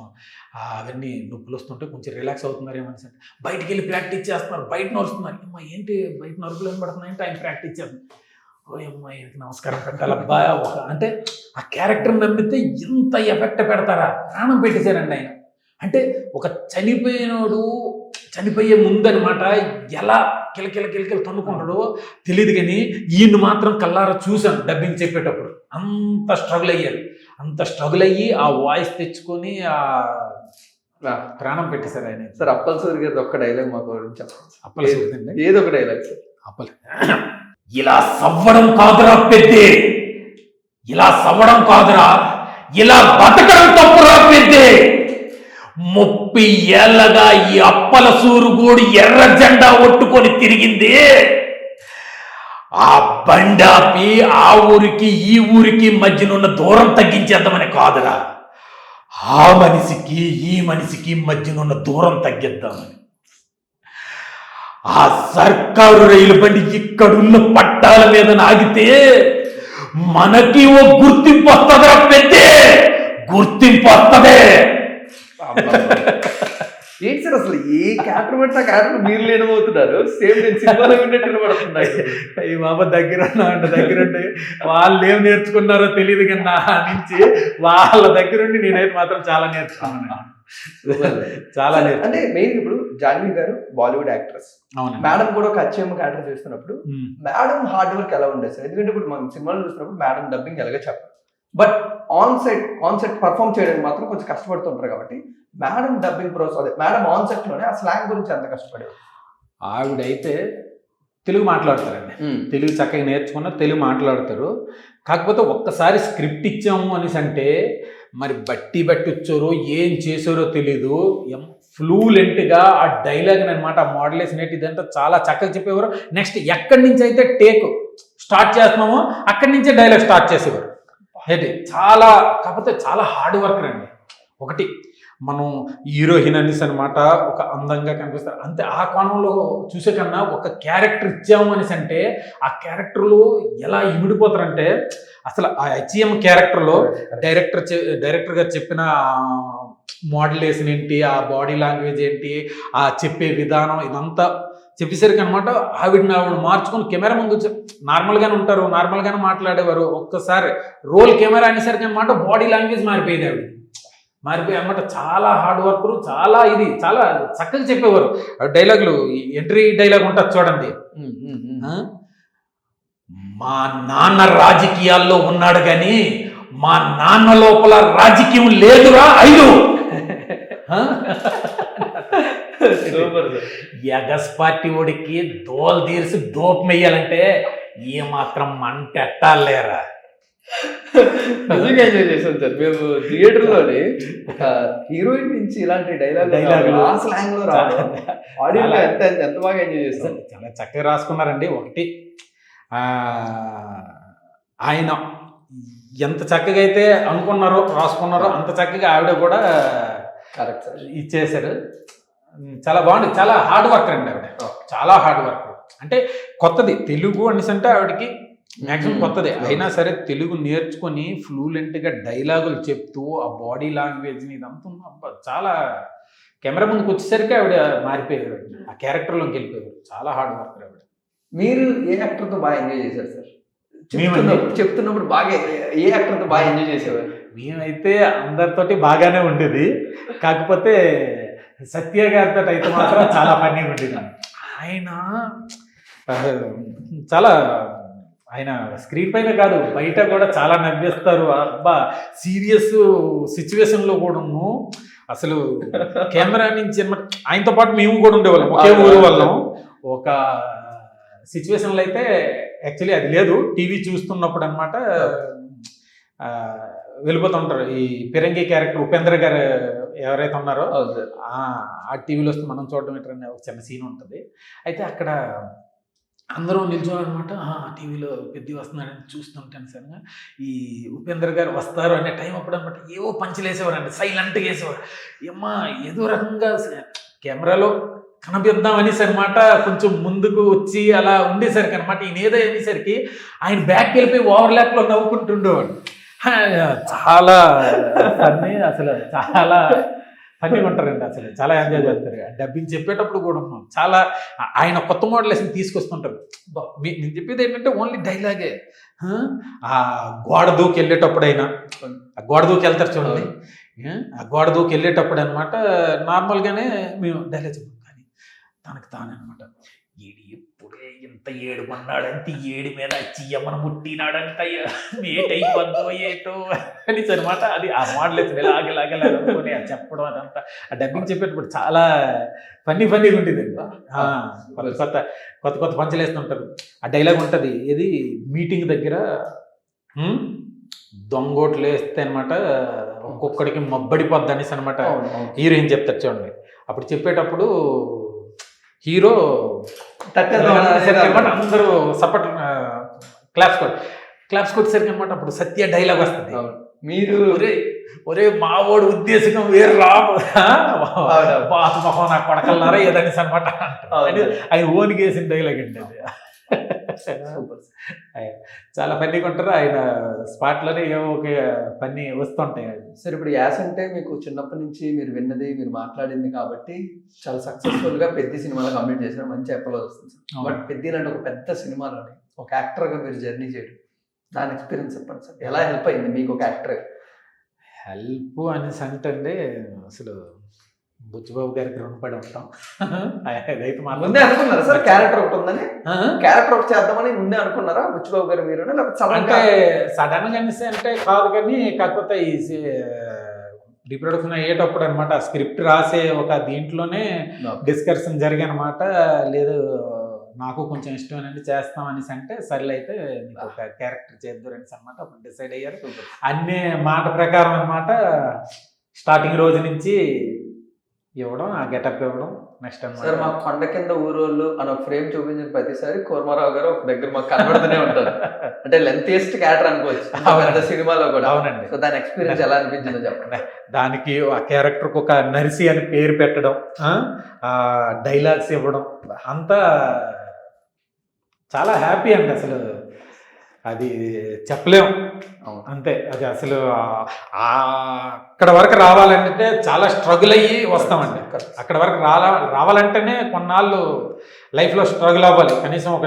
B: అవన్నీ నొప్పులు వస్తుంటే కొంచెం రిలాక్స్ అవుతున్నారేమని అంటే బయటికి వెళ్ళి ప్రాక్టీస్ చేస్తున్నారు, బయట నడుస్తున్నారు. అమ్మా ఏంటి బయట నరుకులు ఏం పడుతున్నాయంటే ఆయన ప్రాక్టీస్ చేస్తున్నారు. ఓ అమ్మాయి నమస్కారం పెట్టాలబ్బా అంటే ఆ క్యారెక్టర్ నమ్మితే ఇంత ఎఫెక్ట్ పెడతారా, ప్రాణం పెట్టేశారండి ఆయన. అంటే ఒక చనిపోయే ముందు అనమాట ఎలా కిలకిల తన్నుకుంటాడో తెలియదు కానీ ఈయన్ని మాత్రం కల్లారా చూశాను డబ్బింగ్ చెప్పేటప్పుడు. అంత స్ట్రగుల్ అయ్యి ఆ వాయిస్ తెచ్చుకొని ఆ ప్రాణం పెట్టేశారు ఆయన.
A: సార్ అప్పల్ సూరి గారి ఒక్క డైలాగ్ మాకు చెప్పండి.
B: అప్పల్ సూరి
A: ఏదో ఒక డైలాగ్ సార్.
B: ఇలా సవ్వడం కాదురా పెద్దే, ఇలా సవ్వడం కాదురా, ఇలా బతకడం తప్పురా పెద్దే. 30 ఏళ్ళగా ఈ అప్పల సూరుగుడు ఎర్ర జెండా ఒట్టుకొని తిరిగింది. ఆ బండాపి ఆ ఊరికి ఈ ఊరికి మధ్యనున్న దూరం తగ్గించేద్దామని కాదురా, ఆ మనిషికి ఈ మనిషికి మధ్యనున్న దూరం తగ్గిద్దామని. ఆ సర్కారు రైలు బండి ఇక్కడున్న పట్టాల మీద నాగితే మనకి ఓ గుర్తింపు వస్తుందా పెద్దే, గుర్తింపు వస్తుంది.
A: ఏంటి సార్ అసలు ఏ క్యారెక్టర్ పడితే ఆ క్యారెక్టర్ మీరు లేనమవుతున్నారు, సేమ్ నేను సినిమాలో విన్నట్టు వినబడుతున్నాయి.
B: ఈ బాబా దగ్గరుండి వాళ్ళు ఏం నేర్చుకున్నారో తెలియదు కానీ నా నుంచి వాళ్ళ దగ్గరుండి నేనైతే మాత్రం చాలా నేర్చుకున్నాను. చాలా
A: అంటే మెయిన్ ఇప్పుడు జాన్వీ గారు బాలీవుడ్ యాక్ట్రెస్, మేడం కూడా ఒక అచ్చమ్మ క్యారెక్టర్ చేస్తున్నప్పుడు మేడం హార్డ్ వర్క్ ఎలా ఉండేది సార్? ఎందుకంటే ఇప్పుడు మనం సినిమాలు చూసినప్పుడు మేడం డబ్బింగ్ ఎలాగో చెప్పారు, బట్ ఆన్ సెట్ పర్ఫామ్ చేయడానికి మాత్రం కొంచెం కష్టపడుతుంటారు. కాబట్టి మేడం డబ్బింగ్ ప్రాసెస్, అదే మేడం ఆన్ సెట్ లోనే ఆ స్లాంగ్ గురించి ఎంత కష్టపడేది?
B: ఆవిడైతే తెలుగు మాట్లాడతారండి, తెలుగు చక్కగా నేర్చుకున్న తెలుగు మాట్లాడతారు. కాకపోతే ఒక్కసారి స్క్రిప్ట్ ఇచ్చాము అనేసి అంటే మరి బట్టి వచ్చారో ఏం చేశారో తెలీదు, ఫ్లూలెంట్గా ఆ డైలాగ్ అనమాట, ఆ మోడలేషన్ ఏంటి ఇదంతా చాలా చక్కగా చెప్పేవారు. నెక్స్ట్ ఎక్కడి నుంచి అయితే టేక్ స్టార్ట్ చేస్తున్నామో అక్కడి నుంచే డైలాగ్ స్టార్ట్ చేసేవారు. ఏంటి చాలా, కాకపోతే చాలా హార్డ్ వర్క్ అండి. ఒకటి మనం హీరోయిన్ అనేసి అనమాట ఒక అందంగా కనిపిస్తారు అంతే, ఆ కోణంలో చూసే కన్నా ఒక క్యారెక్టర్ ఇచ్చాము అనేసి అంటే ఆ క్యారెక్టర్లో ఎలా ఇమిడిపోతారంటే అసలు ఆ హెచ్ఎం క్యారెక్టర్లో డైరెక్టర్ గారు చెప్పిన మోడలేషన్ ఏంటి, ఆ బాడీ లాంగ్వేజ్ ఏంటి, ఆ చెప్పే విధానం ఇదంతా చెప్పేసరికి అనమాట ఆవిడ మార్చుకొని కెమెరా ముందు నార్మల్గానే ఉంటారు, నార్మల్గానే మాట్లాడేవారు. ఒక్కసారి రోల్ కెమెరా అనేసరికి అనమాట బాడీ లాంగ్వేజ్ మారిపోయేది, మారిపోయి అనమాట. చాలా హార్డ్ వర్కరు, చాలా చాలా చక్కగా చెప్పేవారు. డైలాగులు ఎంట్రీ డైలాగ్ ఉంటుంది చూడండి, మా నాన్న రాజకీయాల్లో ఉన్నాడు కానీ మా నాన్న లోపల రాజకీయం లేదురా 5. ఎగస్ పార్టీ ఓడికి దోలు తీర్చి దోపం వేయాలంటే ఏ మాత్రం మంట ఎట్టాలేరా.
A: నిజంగా ఎంజాయ్ చేసాం సార్ మేము థియేటర్ లోని. ఒక హీరోయిన్ నుంచి ఇలాంటి డైలాగ్ ఆ స్లాంగ్ లో రావడం ఆడియన్స్ ఎంత బాగా ఎంజాయ్ చేస్తాం.
B: చాలా చక్కగా రాసుకున్నారండి. ఒకటి ఆయన ఎంత చక్కగా అయితే అనుకున్నారో రాసుకున్నారో అంత చక్కగా ఆవిడ కూడా
A: కరెక్ట్ సార్
B: ఇచ్చేశారు. చాలా బాగుంది, చాలా హార్డ్ వర్క్ అండి ఆవిడ, చాలా హార్డ్ వర్క్. అంటే కొత్తది తెలుగు అనేసి అంటే ఆవిడకి మ్యాక్సిమం కొత్తదే అయినా సరే తెలుగు నేర్చుకొని ఫ్లూలెంట్గా డైలాగులు చెప్తూ ఆ బాడీ లాంగ్వేజ్ని ఇదంతా చాలా కెమెరా ముందుకు వచ్చేసరికి ఆవిడ మారిపోయారు, ఆ క్యారెక్టర్లోకి వెళ్ళిపోయారు. చాలా హార్డ్ వర్క్ ఆవిడ.
A: మీరు ఏ యాక్టర్తో బాగా ఎంజాయ్ చేశారు సార్? చెప్తున్నప్పుడు బాగా ఏ యాక్టర్తో బాగా ఎంజాయ్ చేసేవారు?
B: మేమైతే అందరితోటి బాగానే ఉండేది, కాకపోతే సత్య గారితో అయితే మాత్రం చాలా ఫన్నీగా ఉండేది. ఆయన చాలా ఆయన స్క్రీన్ పైన కాదు బయట కూడా చాలా నవ్వేస్తారు. అబ్బా సీరియస్ సిచ్యువేషన్లో కూడాను అసలు కెమెరా నుంచి ఆయనతో పాటు మేము కూడా ఉండేవాళ్ళం, ఒకే ఊరు వాళ్ళం. ఒక సిచ్యువేషన్లో అయితే యాక్చువల్లీ అది లేదు, టీవీ చూస్తున్నప్పుడు అనమాట వెళ్ళిపోతుంటారు. ఈ పిరంగి క్యారెక్టర్ ఉపేంద్ర గారు ఎవరైతే ఉన్నారో ఆ టీవీలో వస్తే మనం చూడడం ఏంటనే ఒక చిన్న సీన్ ఉంటుంది. అయితే అక్కడ అందరూ నిల్చోవాలన్నమాట, టీవీలో పెద్ద వస్తున్నాడని చూస్తుంటాను సరిగా ఈ ఉపేంద్ర గారు వస్తారు అనే టైం అప్పుడు అనమాట ఏవో పంచులు వేసేవారండి, సైలెంట్గా వేసేవారు. ఏమ్మా ఏదో రకంగా కెమెరాలో కనబిద్దాం అనేసి అనమాట కొంచెం ముందుకు వచ్చి అలా ఉండేసరికి అనమాట ఈయన ఏదో అనేసరికి ఆయన బ్యాక్ వెళ్ళిపోయి ఓవర్లాప్లో నవ్వుకుంటుండేవాడు. చాలా ఫన్నీ, అసలు చాలా ఫన్నీగా ఉంటారండి, అసలు చాలా ఎంజాయ్ చేస్తారు. డబ్బింగ్ చెప్పేటప్పుడు కూడా చాలా ఆయన కొత్త మోడలేషన్ తీసుకొస్తుంటారు. నేను చెప్పేది ఏంటంటే ఓన్లీ డైలాగే. ఆ గోడ దూకి వెళ్ళేటప్పుడైనా ఆ గోడ దూకి వెళ్తారు చూడండి, ఆ గోడ దూకి వెళ్ళేటప్పుడు అనమాట నార్మల్గానే మేము డైలాగ్ చెప్పాం, కానీ తనకు తానమాట ఏడు ఎప్పుడే ఇంత ఏడు మన్నాడంటే ఏడు మీద చియ్యమ్మను ముట్టినాడంట మేట్ అయిపోద్దో ఏటో అని అనమాట. అది ఆ మోడలేషన్ ఇలాగలాగలాగనుకొని అది చెప్పడం అదంతా ఆ డబ్బింగ్ చెప్పేటప్పుడు చాలా ఫన్నీగా ఉంటుంది. కొత్త పంచలు వేస్తుంటారు. ఆ డైలాగ్ ఉంటుంది ఏది మీటింగ్ దగ్గర దొంగోట్లు వేస్తే అనమాట ఒక్కొక్కడికి మబ్బడిపోద్ది అనేసి అనమాట హీరోయిన్ చెప్తారు చూడండి. అప్పుడు చెప్పేటప్పుడు హీరో అందరూ సపోర్ట్ క్లాప్స్ కొట్టేసరికి అనమాట అప్పుడు సత్య డైలాగ్ వస్తుంది.
A: మీరు
B: ఒరే మావోడు ఉద్దేశం వేరు రాము బాతు మొహం నా కొడకలన్నారా ఏదనేసి అనమాట ఆయన ఓన్కి వేసిన డైలాగ్ అండి అది.
A: సూపర్.
B: చాలా ఫన్నీగా ఉంటారు ఆయన. స్పాట్లోనే ఏవో ఒక ఫన్నీ వస్తుంటాయి.
A: సార్ ఇప్పుడు యాస్ అంటే మీకు చిన్నప్పటి నుంచి మీరు విన్నది, మీరు మాట్లాడింది కాబట్టి చాలా సక్సెస్ఫుల్గా పెద్ద సినిమాలో కంప్లీట్ చేశారు, మంచి అప్లోడ్ వస్తుంది సార్.
B: అవును.
A: బట్ పెద్ద అంటే ఒక పెద్ద సినిమాలోని ఒక యాక్టర్గా మీరు జర్నీ చేయడం, దాని ఎక్స్పీరియన్స్ చెప్పండి సార్. ఎలా హెల్ప్ అయింది మీకు ఒక యాక్టర్?
B: హెల్ప్ అనేసి అంటే అసలు బుచ్చిబాబు గారికి రుణపడి ఉంటాం. అదైతే
A: ముందే అనుకున్నారా సార్ క్యారెక్టర్ ఒకటి ఉందని? క్యారెక్టర్ ఒకటి చేద్దామని ముందే అనుకున్నారా బుచ్చిబాబు గారు మీరు, లేకపోతే సడన్
B: అంటే సడన్ గా అనేసి అంటే కాదు, కానీ కాకపోతే ఈ రీప్రొడక్షన్ అయ్యేటప్పుడు అనమాట స్క్రిప్ట్ రాసే ఒక దీంట్లోనే డిస్కషన్ జరిగే అనమాట. లేదు నాకు కొంచెం ఇష్టమేనండి చేస్తాం అనేసి అంటే సర్లే అయితే మీకు ఒక క్యారెక్టర్ చేద్దరు అనేసి అనమాట. అప్పుడు డిసైడ్ అయ్యారు. అన్ని మాట ప్రకారం అనమాట. స్టార్టింగ్ రోజు నుంచి ఇవ్వడం, ఆ గెటప్ ఇవ్వడం. నెక్స్ట్
A: సార్
B: అనమాట
A: మా కొండ కింద ఊరోళ్ళు అని ఒక ఫ్రేమ్ చూపించిన ప్రతిసారి కూర్మారావు గారు ఒక దగ్గర మాకు కనబడుతూనే ఉంటారు. అంటే లెంతియెస్ట్ క్యారెక్టర్ అనుకోవచ్చు పెద్ద సినిమాలో కూడా.
B: అవునండి.
A: సో దాని ఎక్స్పీరియన్స్ ఎలా అనిపించిందో చెప్పండి.
B: దానికి ఆ క్యారెక్టర్కి ఒక నర్సి అని పేరు పెట్టడం, ఆ డైలాగ్స్ ఇవ్వడం అంతా చాలా హ్యాపీ అండి. అసలు అది చెప్పలేం. అంతే. అది అసలు అక్కడ వరకు రావాలంటే చాలా స్ట్రగుల్ అయ్యి వస్తామండి. అక్కడ వరకు రావాలంటేనే కొన్నాళ్ళు లైఫ్లో స్ట్రగుల్ అవ్వాలి. కనీసం ఒక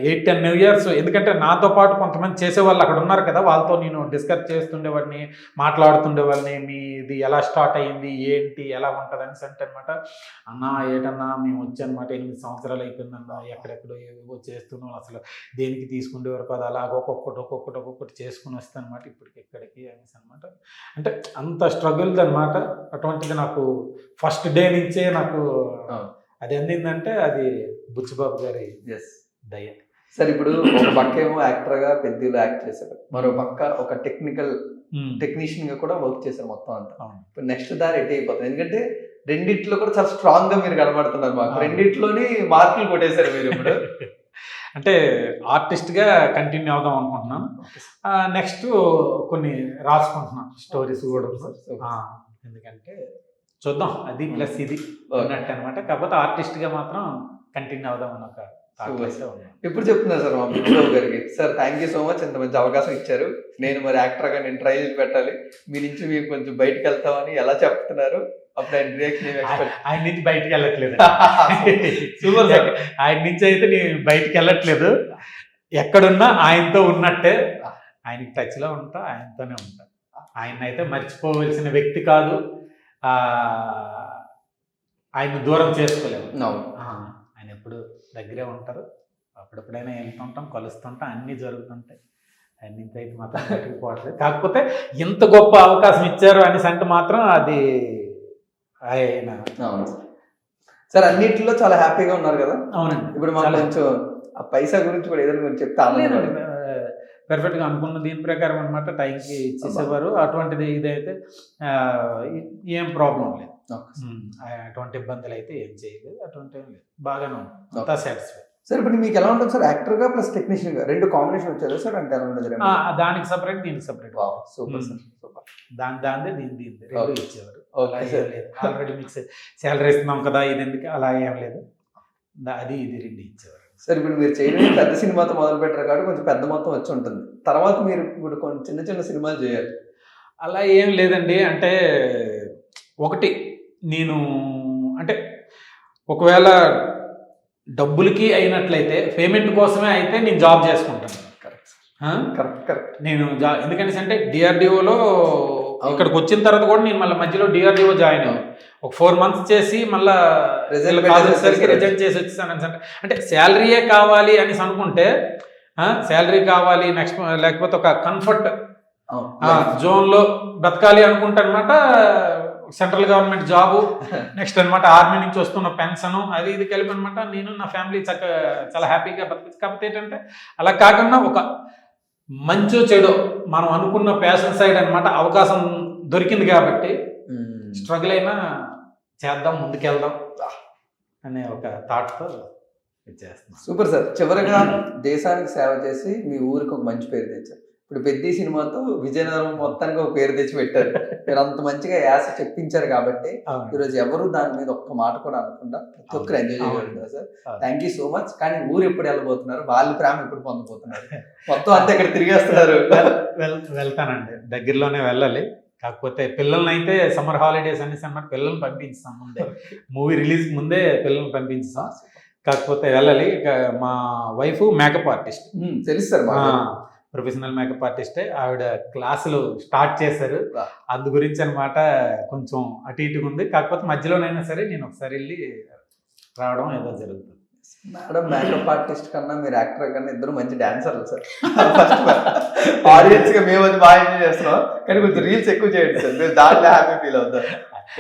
B: 8-10 years. ఎందుకంటే నాతో పాటు కొంతమంది చేసేవాళ్ళు అక్కడ ఉన్నారు కదా, వాళ్ళతో నేను డిస్కస్ చేస్తుండేవాడిని, మాట్లాడుతుండేవాడిని. మీది ఎలా స్టార్ట్ అయ్యింది, ఏంటి, ఎలా ఉంటుంది అనేసి అంటే అనమాట. అన్నా ఏటన్నా మేము వచ్చానమాట 8 సంవత్సరాలు అయిపోయిందన్నా, ఎక్కడెక్కడో ఏవో చేస్తున్నాం, అసలు దేనికి తీసుకుండేవారు కదా, అలాగ ఒక్కొక్కటి చేసుకుని వస్తాను అనమాట ఇప్పటికి ఎక్కడికి అనేసి అనమాట. అంటే అంత స్ట్రగుల్ది అనమాట. అటువంటిది నాకు ఫస్ట్ డే నుంచే నాకు అది అందిందంటే అది బుచ్చిబాబు గారి దయ.
A: సార్ ఇప్పుడు ఒక పక్క ఏమో యాక్టర్గా పెద్దలు యాక్ట్ చేశారు, మరో పక్క ఒక టెక్నీషియన్ గా కూడా వర్క్ చేశారు మొత్తం అంతా. ఇప్పుడు నెక్స్ట్ దారి ఎట్ అయిపోతుంది, ఎందుకంటే రెండిట్లో కూడా చాలా స్ట్రాంగ్ గా మీరు కనబడుతున్నారు మాకు. రెండిట్లోని మార్కులు కొట్టేశారు మీరు ఇప్పుడు.
B: అంటే ఆర్టిస్ట్గా కంటిన్యూ అవుదాం అనుకుంటున్నాను. నెక్స్ట్ కొన్ని రాసుకుంటున్నాను స్టోరీస్ కూడా. ఎందుకంటే చూద్దాం, అది ప్లస్ ఇది అన్నట్టు అనమాట. కాకపోతే ఆర్టిస్ట్గా మాత్రం కంటిన్యూ అవుదామని ఒక
A: ఇప్పుడు చెప్తున్నారు సార్ మా బుచ్చిబాబు గారికి. Sir thank you so much, ఇంత మంచి అవకాశం ఇచ్చారు. నేను మరి యాక్టర్గా నేను ట్రై చేసి పెట్టాలి, మీ నుంచి మీరు కొంచెం బయటకు వెళ్తామని ఎలా చెప్తున్నారు? అప్పుడు ఆయన రియాక్షన్
B: ఆయన నుంచి బయటకు వెళ్ళట్లేదు. Super sir. ఆయన నుంచి అయితే నేను బయటకు వెళ్ళట్లేదు. ఎక్కడున్నా ఆయనతో ఉన్నట్టే, ఆయనకి టచ్లో ఉంటా, ఆయనతోనే ఉంటా. ఆయన అయితే మర్చిపోవలసిన వ్యక్తి కాదు, ఆయన దూరం చేసుకోలేము. ఆయన ఎప్పుడు దగ్గరే ఉంటారు. అప్పుడెప్పుడైనా వెళ్తుంటాం, కలుస్తుంటాం, అన్నీ జరుగుతుంటాయి. ఆయన నుంచి అయితే మాత్రం బయటకు పోవట్లేదు. కాకపోతే ఇంత గొప్ప అవకాశం ఇచ్చారు అనేసి అంటే మాత్రం అది ఆయన.
A: సార్ అన్నిటిలో చాలా హ్యాపీగా ఉన్నారు కదా?
B: అవునండి.
A: ఇప్పుడు మాకు కొంచెం ఆ పైసా గురించి కూడా ఏదైనా కొంచెం చెప్తా.
B: పర్ఫెక్ట్గా అనుకున్న దీని ప్రకారం అనమాట టైంకి ఇచ్చేసేవారు. అటువంటిది ఇదైతే ఏం ప్రాబ్లం లేదు, అటువంటి ఇబ్బందులు అయితే ఏం చేయలేదు, అటువంటి ఏం లేదు, బాగానే ఉంది, అంతా సాటిస్ఫై.
A: సార్ ఇప్పుడు మీకు ఎలా ఉంటుంది సార్ యాక్టర్గా ప్లస్ టెక్నీషియన్గా రెండు కాంబినేషన్ వచ్చారు సార్? అంటే ఎలా ఉంటుంది?
B: దానికి సపరేట్, దీనికి సపరేట్.
A: Super sir, super.
B: దాందే దీని రెండు ఇచ్చేవారు. ఆల్రెడీ మీకు శాలరీ ఇస్తున్నాం కదా, ఇది ఎందుకు అలా ఏం లేదు, అది ఇది రెండు ఇచ్చేవారు.
A: సార్ ఇప్పుడు మీరు చేయడం పెద్ద సినిమాతో మొదలు పెట్టారు కాబట్టి కొంచెం పెద్ద మొత్తం వచ్చి ఉంటుంది, తర్వాత మీరు ఇప్పుడు కొన్ని చిన్న చిన్న సినిమాలు చేయాలి.
B: అలా ఏం లేదండి. అంటే ఒకటి నేను అంటే ఒకవేళ డబ్బులకి అయినట్లయితే, పేమెంట్ కోసమే అయితే నేను జాబ్ చేసుకుంటాను.
A: కరెక్ట్.
B: నేను ఎందుకంటే అంటే డిఆర్డిఓలో ఇక్కడికి వచ్చిన తర్వాత కూడా నేను మళ్ళీ మధ్యలో డిఆర్డిఓ జాయిన్ అయ్యాను. ఒక 4 months చేసి మళ్ళీ కాలేసరికి రిజైన్ చేసి వచ్చేసాను. అంటే శాలరీయే కావాలి అనేసి అనుకుంటే, శాలరీ కావాలి, నెక్స్ట్ లేకపోతే ఒక కంఫర్ట్ జోన్లో బ్రతకాలి అనుకుంటా అనమాట. సెంట్రల్ గవర్నమెంట్ జాబు, నెక్స్ట్ అనమాట ఆర్మీ నుంచి వస్తున్న పెన్షన్, అది ఇది కలిపి అనమాట నేను నా ఫ్యామిలీ చాలా హ్యాపీగా బతకచ్చు. కాకపోతే ఏంటంటే అలా కాకుండా ఒక మంచో చెడో మనం అనుకున్న ప్యాషన్ సైడ్ అనమాట అవకాశం దొరికింది కాబట్టి స్ట్రగుల్ అయినా చేద్దాం, ముందుకెళ్దాం అనే ఒక థాట్తో చేస్తున్నాం.
A: Super sir. చివరిగా దేశానికి సేవ చేసి మీ ఊరికి ఒక మంచి పేరు తెచ్చారు, ఇప్పుడు పెద్ద సినిమాతో విజయనగరం మొత్తానికి ఒక పేరు తెచ్చి పెట్టారు. మీరు అంత మంచిగా యాస చెప్పించారు కాబట్టి ఈరోజు ఎవరు దాని మీద ఒక్క మాట కూడా అనకుండా ప్రతి ఒక్కరు ఎంజాయ్ చేయగలుగుతారు sir. Thank you so much. కానీ ఊరు ఎప్పుడు వెళ్ళబోతున్నారు, వాళ్ళ ప్రేమ ఎప్పుడు పొందబోతున్నారు? మొత్తం అంతా ఇక్కడ తిరిగేస్తున్నారు.
B: వెళ్తానండి, దగ్గరలోనే వెళ్ళాలి. కాకపోతే పిల్లల్ని అయితే సమ్మర్ హాలిడేస్ అనేసి అన్నమాట పిల్లల్ని పంపించాం ముందే, మూవీ రిలీజ్ ముందే పిల్లల్ని పంపించాం. కాకపోతే వెళ్ళాలి. ఇక మా వైఫ్ మేకప్ ఆర్టిస్ట్,
A: తెలుసు సార్,
B: ప్రొఫెషనల్ మేకప్ ఆర్టిస్టే. ఆవిడ క్లాసులు స్టార్ట్ చేశారు. అందు గురించి అనమాట కొంచెం అటు ఇటుగా ఉంది. కాకపోతే మధ్యలోనైనా సరే నేను ఒకసారి వెళ్ళి రావడం ఏదో జరుగుతుంది.
A: మేడం మేకప్ ఆర్టిస్ట్ కన్నా మీరు యాక్టర్ కన్నా ఇద్దరు మంచి డాన్సర్లు సార్. ఆడియన్స్ గా మేము అది బాగా ఎంజాయ్ చేస్తున్నాం, కానీ కొంచెం రీల్స్ ఎక్కువ చేయండి సార్, మీరు దాంట్లో హ్యాపీ ఫీల్ అవుతారు.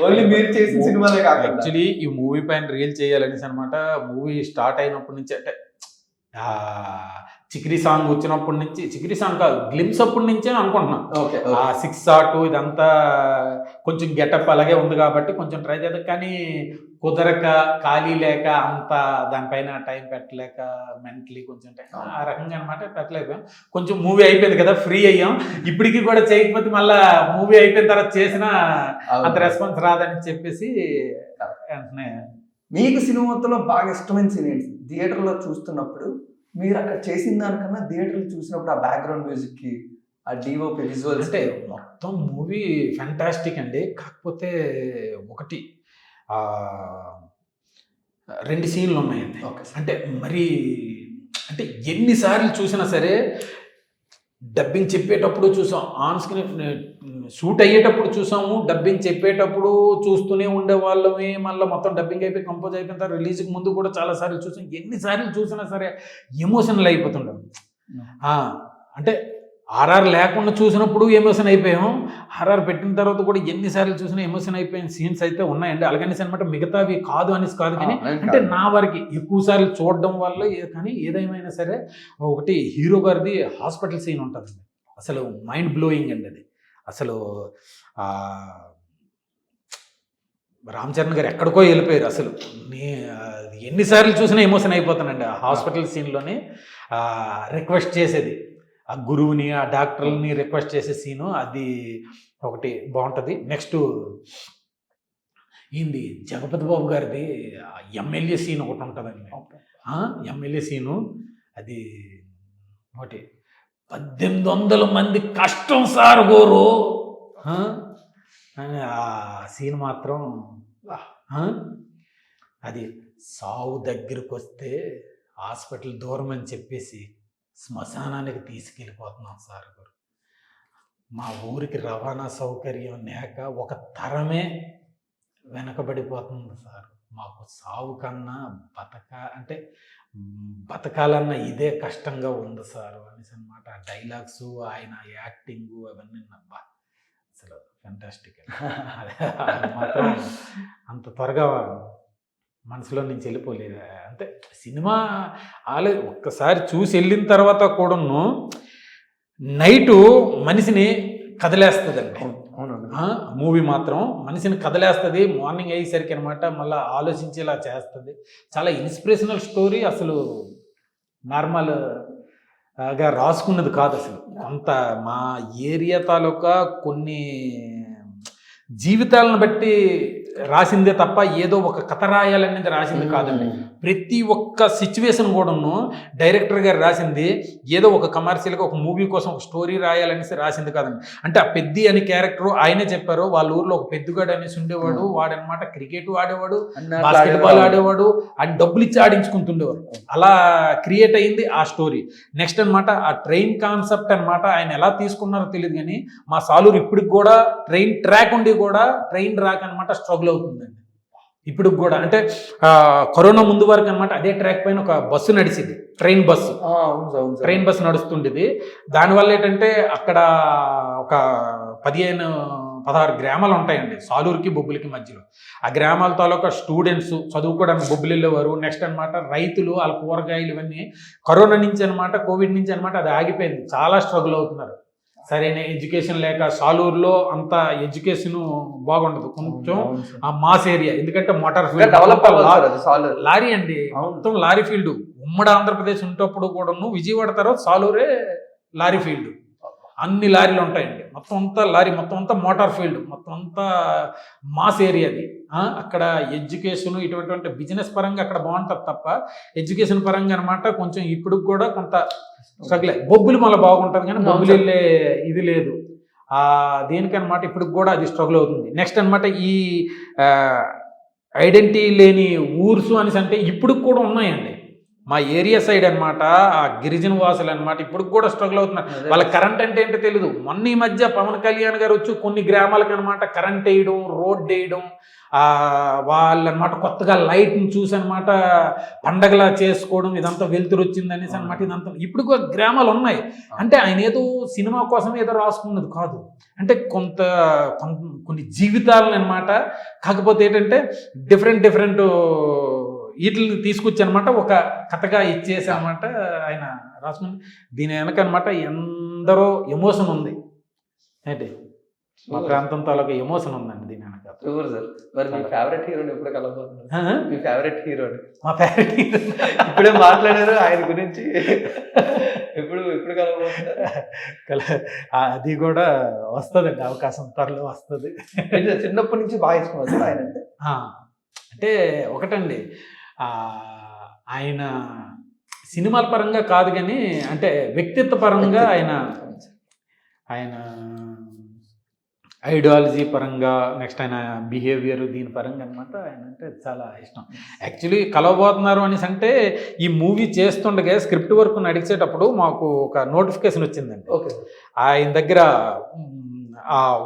A: ఓన్లీ మీరు చేసిన సినిమాలే కాదు,
B: యాక్చువల్లీ ఈ మూవీ పైన రీల్ చేయాలనేసి అనమాట. మూవీ స్టార్ట్ అయినప్పటి నుంచి అంటే చికిరి సాంగ్ వచ్చినప్పటి నుంచి, చికిరి సాంగ్ కాదు గ్లిమ్స్ అప్పటి నుంచే అనుకుంటున్నాం. ఆ 6 షాట్ ఇదంతా కొంచెం గెటప్ అలాగే ఉంది కాబట్టి కొంచెం ట్రై చేద్దాం, కానీ కుదరక ఖాళీ లేక అంత దానిపైన టైం పెట్టలేక మెంటలీ కొంచెం ఆ రకంగా అనమాట పెట్టలేకపోయాం. కొంచెం మూవీ అయిపోయింది కదా, ఫ్రీ అయ్యాం. ఇప్పటికీ కూడా చేయకపోతే మళ్ళీ మూవీ అయిపోయిన తర్వాత చేసినా అంత రెస్పాన్స్ రాదని చెప్పేసి వెంటనే.
A: మీకు సినిమాలో బాగా ఇష్టమైన సీన్ ఏంటి? థియేటర్లో చూస్తున్నప్పుడు మీరు అక్కడ చేసిన దానికన్నా థియేటర్లో చూసినప్పుడు ఆ బ్యాక్గ్రౌండ్ మ్యూజిక్కి, ఆ డిఓపి విజువల్స్,
B: అంటే మొత్తం మూవీ ఫ్యాంటాస్టిక్ అండి. కాకపోతే ఒకటి 2 సీన్లు ఉన్నాయండి. అంటే మరి అంటే ఎన్నిసార్లు చూసినా సరే, డబ్బింగ్ చెప్పేటప్పుడు చూసాం, ఆన్ స్క్రీన్ షూట్ అయ్యేటప్పుడు చూసాము, డబ్బింగ్ చెప్పేటప్పుడు చూస్తూనే ఉండేవాళ్ళమే. మళ్ళీ మొత్తం డబ్బింగ్ అయిపోయి కంపోజ్ అయిపోయిన తర్వాత రిలీజ్కి ముందు కూడా చాలాసార్లు చూసాం. ఎన్నిసార్లు చూసినా సరే ఎమోషనల్ అయిపోతుండవు. అంటే ఆర్ఆర్ లేకుండా చూసినప్పుడు ఎమోషన్ అయిపోయాం, ఆర్ఆర్ పెట్టిన తర్వాత కూడా ఎన్నిసార్లు చూసినా ఎమోషన్ అయిపోయిన సీన్స్ అయితే ఉన్నాయండి. అలాగనేసి అనమాట మిగతావి కాదు అనేసి కాదు, కానీ అంటే నా వారికి ఎక్కువ సార్లు చూడడం వల్ల. కానీ ఏదేమైనా సరే ఒకటి హీరో గారిది హాస్పిటల్ సీన్ ఉంటుందండి, అసలు మైండ్ బ్లోయింగ్ అండి అది. అసలు రామ్ చరణ్ గారు ఎక్కడికో వెళ్ళిపోయారు. అసలు ఎన్నిసార్లు చూసినా ఎమోషన్ అయిపోతానండి ఆ హాస్పిటల్ సీన్లోనే. రిక్వెస్ట్ చేసేది ఆ గురువుని, ఆ డాక్టర్ని రిక్వెస్ట్ చేసే సీను, అది ఒకటి బాగుంటుంది. నెక్స్ట్ ఏంది జగపతి బాబు గారిది ఎమ్మెల్యే సీన్ ఒకటి ఉంటుందండి. ఎమ్మెల్యే సీను అది ఒకటి. 1800 మంది కష్టం సార్ గోరు అని ఆ సీన్ మాత్రం అది. సావు దగ్గరకు వస్తే హాస్పిటల్ దూరం అని చెప్పేసి శ్మశానానికి తీసుకెళ్ళిపోతున్నాం సార్ గారు. మా ఊరికి రవాణా సౌకర్యం లేక ఒక తరమే వెనకబడిపోతుంది సార్. మాకు సావు కన్నా బతకాలన్న ఇదే కష్టంగా ఉంది సార్ అనేసి అనమాట. ఆ డైలాగ్స్, ఆయన యాక్టింగ్ అవన్నీ నబ్బా అసలు ఫ్యాంటాస్టిక్. మాత్రం అంత త్వరగా మనసులో నుంచి వెళ్ళిపోలేదు. అంటే సినిమా ఒక్కసారి చూసి వెళ్ళిన తర్వాత కూడాను నైటు మనిషిని కదిలేస్తుందండి. మూవీ మాత్రం మనిషిని కదిలేస్తుంది. మార్నింగ్ అయ్యేసరికి అనమాట మళ్ళీ ఆలోచించేలా చేస్తుంది. చాలా ఇన్స్పిరేషనల్ స్టోరీ. అసలు నార్మల్గా రాసుకున్నది కాదు. అసలు కొంత మా ఏరియా తాలూకా కొన్ని జీవితాలను బట్టి రాసిందే తప్ప ఏదో ఒక కథ రాయాలనేది రాసింది కాదండి. ప్రతి ఒక్క సిచ్యువేషన్ కూడాను డైరెక్టర్ గారు రాసింది ఏదో ఒక కమర్షియల్గా ఒక మూవీ కోసం ఒక స్టోరీ రాయాలనేసి రాసింది కాదండి. అంటే ఆ పెద్ది అనే క్యారెక్టర్ ఆయనే చెప్పారు. వాళ్ళ ఊర్లో ఒక పెద్దగాడు అనేసి ఉండేవాడు. వాడనమాట క్రికెట్ ఆడేవాడు, బాస్కెట్బాల్ ఆడేవాడు, ఆయన డబ్బులు ఇచ్చి ఆడించుకుంటుండేవాడు. అలా క్రియేట్ అయింది ఆ స్టోరీ. నెక్స్ట్ అనమాట ఆ ట్రైన్ కాన్సెప్ట్ అనమాట ఆయన ఎలా తీసుకున్నారో తెలియదు, కానీ మా సాలూరు ఇప్పటికి కూడా ట్రైన్ ట్రాక్ ఉండి కూడా ట్రైన్ రాక అనమాట స్ట్రగుల్ అవుతుందండి ఇప్పుడు కూడా. అంటే కరోనా ముందు వరకు అనమాట అదే ట్రాక్ పైన ఒక బస్సు నడిచింది, ట్రైన్ బస్సు నడుస్తుండేది. దానివల్ల ఏంటంటే అక్కడ ఒక 15-16 గ్రామాలు ఉంటాయండి సాలూరుకి బొబ్బులకి మధ్యలో. ఆ గ్రామాల తాలూకా స్టూడెంట్స్ చదువుకోవడానికి బొబ్బులు వెళ్ళేవారు. నెక్స్ట్ అనమాట రైతులు వాళ్ళ కూరగాయలు ఇవన్నీ కరోనా నుంచి అనమాట, కోవిడ్ నుంచి అనమాట అది ఆగిపోయింది. చాలా స్ట్రగుల్ అవుతున్నారు. సరైన ఎడ్యుకేషన్ లేక సాలూరులో అంత ఎడ్యుకేషన్ బాగుండదు, కొంచెం ఆ మాస్ ఏరియా. ఎందుకంటే మోటార్ ఫీల్డ్, లారీ అండి, మొత్తం లారీ ఫీల్డ్. ఉమ్మడి ఆంధ్రప్రదేశ్ ఉంటప్పుడు కూడా విజయవాడ తర్వాత సాలూరే లారీ ఫీల్డ్. అన్ని లారీలు ఉంటాయండి, మొత్తం అంతా లారీ, మొత్తం అంతా మోటార్ ఫీల్డ్, మొత్తం అంతా మాస్ ఏరియాది. అక్కడ ఎడ్యుకేషన్ ఇటువంటి బిజినెస్ పరంగా అక్కడ బాగుంటుంది తప్ప ఎడ్యుకేషన్ పరంగా అనమాట కొంచెం ఇప్పుడు కూడా కొంత స్ట్రగుల్. బొబ్బులు మళ్ళీ బాగుంటుంది కానీ బొబ్బులు వెళ్ళే ఇది లేదు దేనికనమాట ఇప్పుడు కూడా అది స్ట్రగుల్ అవుతుంది. నెక్స్ట్ అనమాట ఈ ఐడెంటిటీ లేని ఊర్సు అనేసి అంటే ఇప్పుడు కూడా ఉన్నాయండి మా ఏరియా సైడ్ అనమాట. ఆ గిరిజన వాసులు అనమాట ఇప్పుడు కూడా స్ట్రగుల్ అవుతున్నారు. వాళ్ళ కరెంట్ అంటే ఏంటో తెలియదు. మొన్న ఈ మధ్య పవన్ కళ్యాణ్ గారు వచ్చి కొన్ని గ్రామాలకు అనమాట కరెంట్ వేయడం, రోడ్ వేయడం, వాళ్ళనమాట కొత్తగా లైట్ని చూసి అనమాట పండగలా చేసుకోవడం, ఇదంతా వెలుతురు వచ్చింది అనేసి అనమాట. ఇదంతా ఇప్పుడు గ్రామాలు ఉన్నాయి. అంటే ఆయన ఏదో సినిమా కోసం ఏదో రాసుకున్నది కాదు, అంటే కొన్ని జీవితాలను అనమాట. కాకపోతే ఏంటంటే డిఫరెంట్ వీటిని తీసుకొచ్చి అనమాట ఒక కథగా ఇచ్చేసి అనమాట ఆయన రాసుకుని. దీని వెనక అనమాట ఎందరో ఎమోషన్ ఉంది. ఏంటి మా ప్రాంతం తాలూకా ఎమోషన్ ఉందండి దీని వెనక.
A: Super sir. మరి మీ ఫేవరెట్ హీరోని ఎప్పుడు కలవబోతున్నారు? మీ ఫేవరెట్ హీరోని?
B: మా ఫేవరెట్ హీరో
A: ఇప్పుడే మాట్లాడారు ఆయన గురించి, ఎప్పుడు కలవబోతున్నారు?
B: అది కూడా వస్తుందండి, అవకాశం త్వరలో వస్తుంది.
A: చిన్నప్పటి నుంచి బాగా ఇష్టం వస్తుంది ఆయన
B: అంటే ఒకటండి, ఆయన సినిమాల పరంగా కాదు కానీ అంటే వ్యక్తిత్వ పరంగా ఆయన ఐడియాలజీ పరంగా, నెక్స్ట్ ఆయన బిహేవియర్, దీని పరంగా అనమాట ఆయన అంటే చాలా ఇష్టం. యాక్చువల్లీ కలవబోతున్నారు అనేసి అంటే ఈ మూవీ చేస్తుండగా స్క్రిప్ట్ వర్క్ నడిచేటప్పుడు మాకు ఒక నోటిఫికేషన్ వచ్చిందండి.
A: ఓకే.
B: ఆయన దగ్గర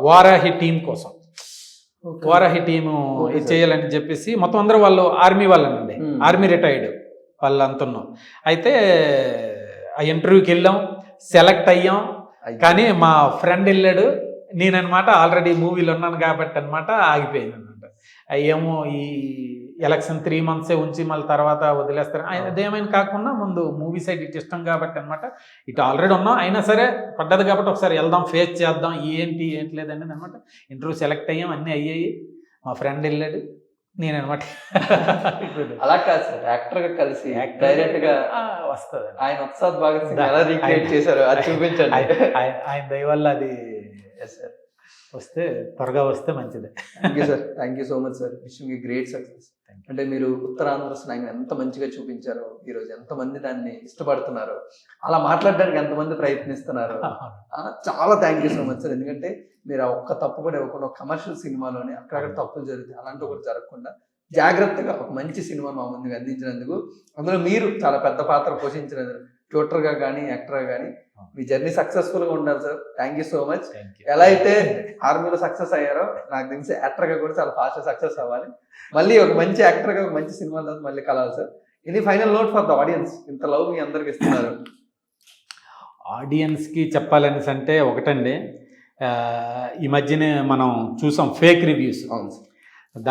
B: వారాహి టీం కోసం, వారాహి టీము ఇది చేయాలని చెప్పేసి మొత్తం అందరూ వాళ్ళు ఆర్మీ వాళ్ళనండి, ఆర్మీ రిటైర్డ్ వాళ్ళు అంటున్నాం. అయితే ఆ ఇంటర్వ్యూకి వెళ్ళాం, సెలెక్ట్ అయ్యాం. కానీ మా ఫ్రెండ్ వెళ్ళాడు, నేననమాట ఆల్రెడీ మూవీలో ఉన్నాను కాబట్టి అనమాట ఆగిపోయాను అనమాట. ఏమో ఈ ఎలక్షన్ 3 months ఉంచి మళ్ళీ తర్వాత వదిలేస్తారు. అదేమైనా కాకుండా ముందు మూవీ సైడ్ ఇటు ఇష్టం కాబట్టి అనమాట ఇటు ఆల్రెడీ ఉన్నాం. అయినా సరే పడ్డది కాబట్టి ఒకసారి వెళ్దాం, ఫేస్ చేద్దాం, ఏంటి లేదనేది అనమాట. ఇంటర్వ్యూ సెలెక్ట్ అయ్యాం, అన్నీ అయ్యాయి. మా ఫ్రెండ్ వెళ్ళాడు, నేననమాట.
A: అలా కాదు సార్, యాక్టర్ గా కలిసి డైరెక్ట్ గా
B: వస్తుంది.
A: ఆయన ఉత్సాద్ భగత్ సింగ్ ఎలా రీక్రియేట్ చేశారు అది చూపించండి.
B: ఆయన దయ వల్ల అది వస్తే త్వరగా వస్తే మంచిదే.
A: Thank you so much sir. Wishing you great success. అంటే మీరు ఉత్తరాంధ్ర స్లాంగ్ ఎంత మంచిగా చూపించారో, ఈరోజు ఎంతమంది దాన్ని ఇష్టపడుతున్నారు, అలా మాట్లాడడానికి ఎంతమంది ప్రయత్నిస్తున్నారు. చాలా thank you so much sir. ఎందుకంటే మీరు ఒక్క తప్పు కూడా ఇవ్వకుండా, ఒక కమర్షియల్ సినిమాలోనే అక్కడక్కడ తప్పులు జరుగుతాయి, అలాంటి ఒకటి జరగకుండా జాగ్రత్తగా ఒక మంచి సినిమా మా ముందుకు అందించినందుకు, అందులో మీరు చాలా పెద్ద పాత్ర పోషించినందుకు, ట్యూటర్గా కానీ యాక్టర్గా కానీ మీ జర్నీ సక్సెస్ఫుల్గా ఉండాలి sir. Thank you so much. ఎలా అయితే ఆర్మీలో సక్సెస్ అయ్యారో నాకు తెలిసి యాక్టర్గా కూడా చాలా ఫాస్ట్గా సక్సెస్ అవ్వాలి. మళ్ళీ ఒక మంచి యాక్టర్గా ఒక మంచి సినిమా మళ్ళీ కలవాలి సార్. ఇది final note for the audience. ఇంత లవ్ మీ అందరికి ఇస్తున్నారు.
B: ఆడియన్స్కి చెప్పాలనేసి అంటే ఒకటండి, ఈ మధ్యనే మనం చూసాం ఫేక్ రివ్యూస్.
A: అవును సార్.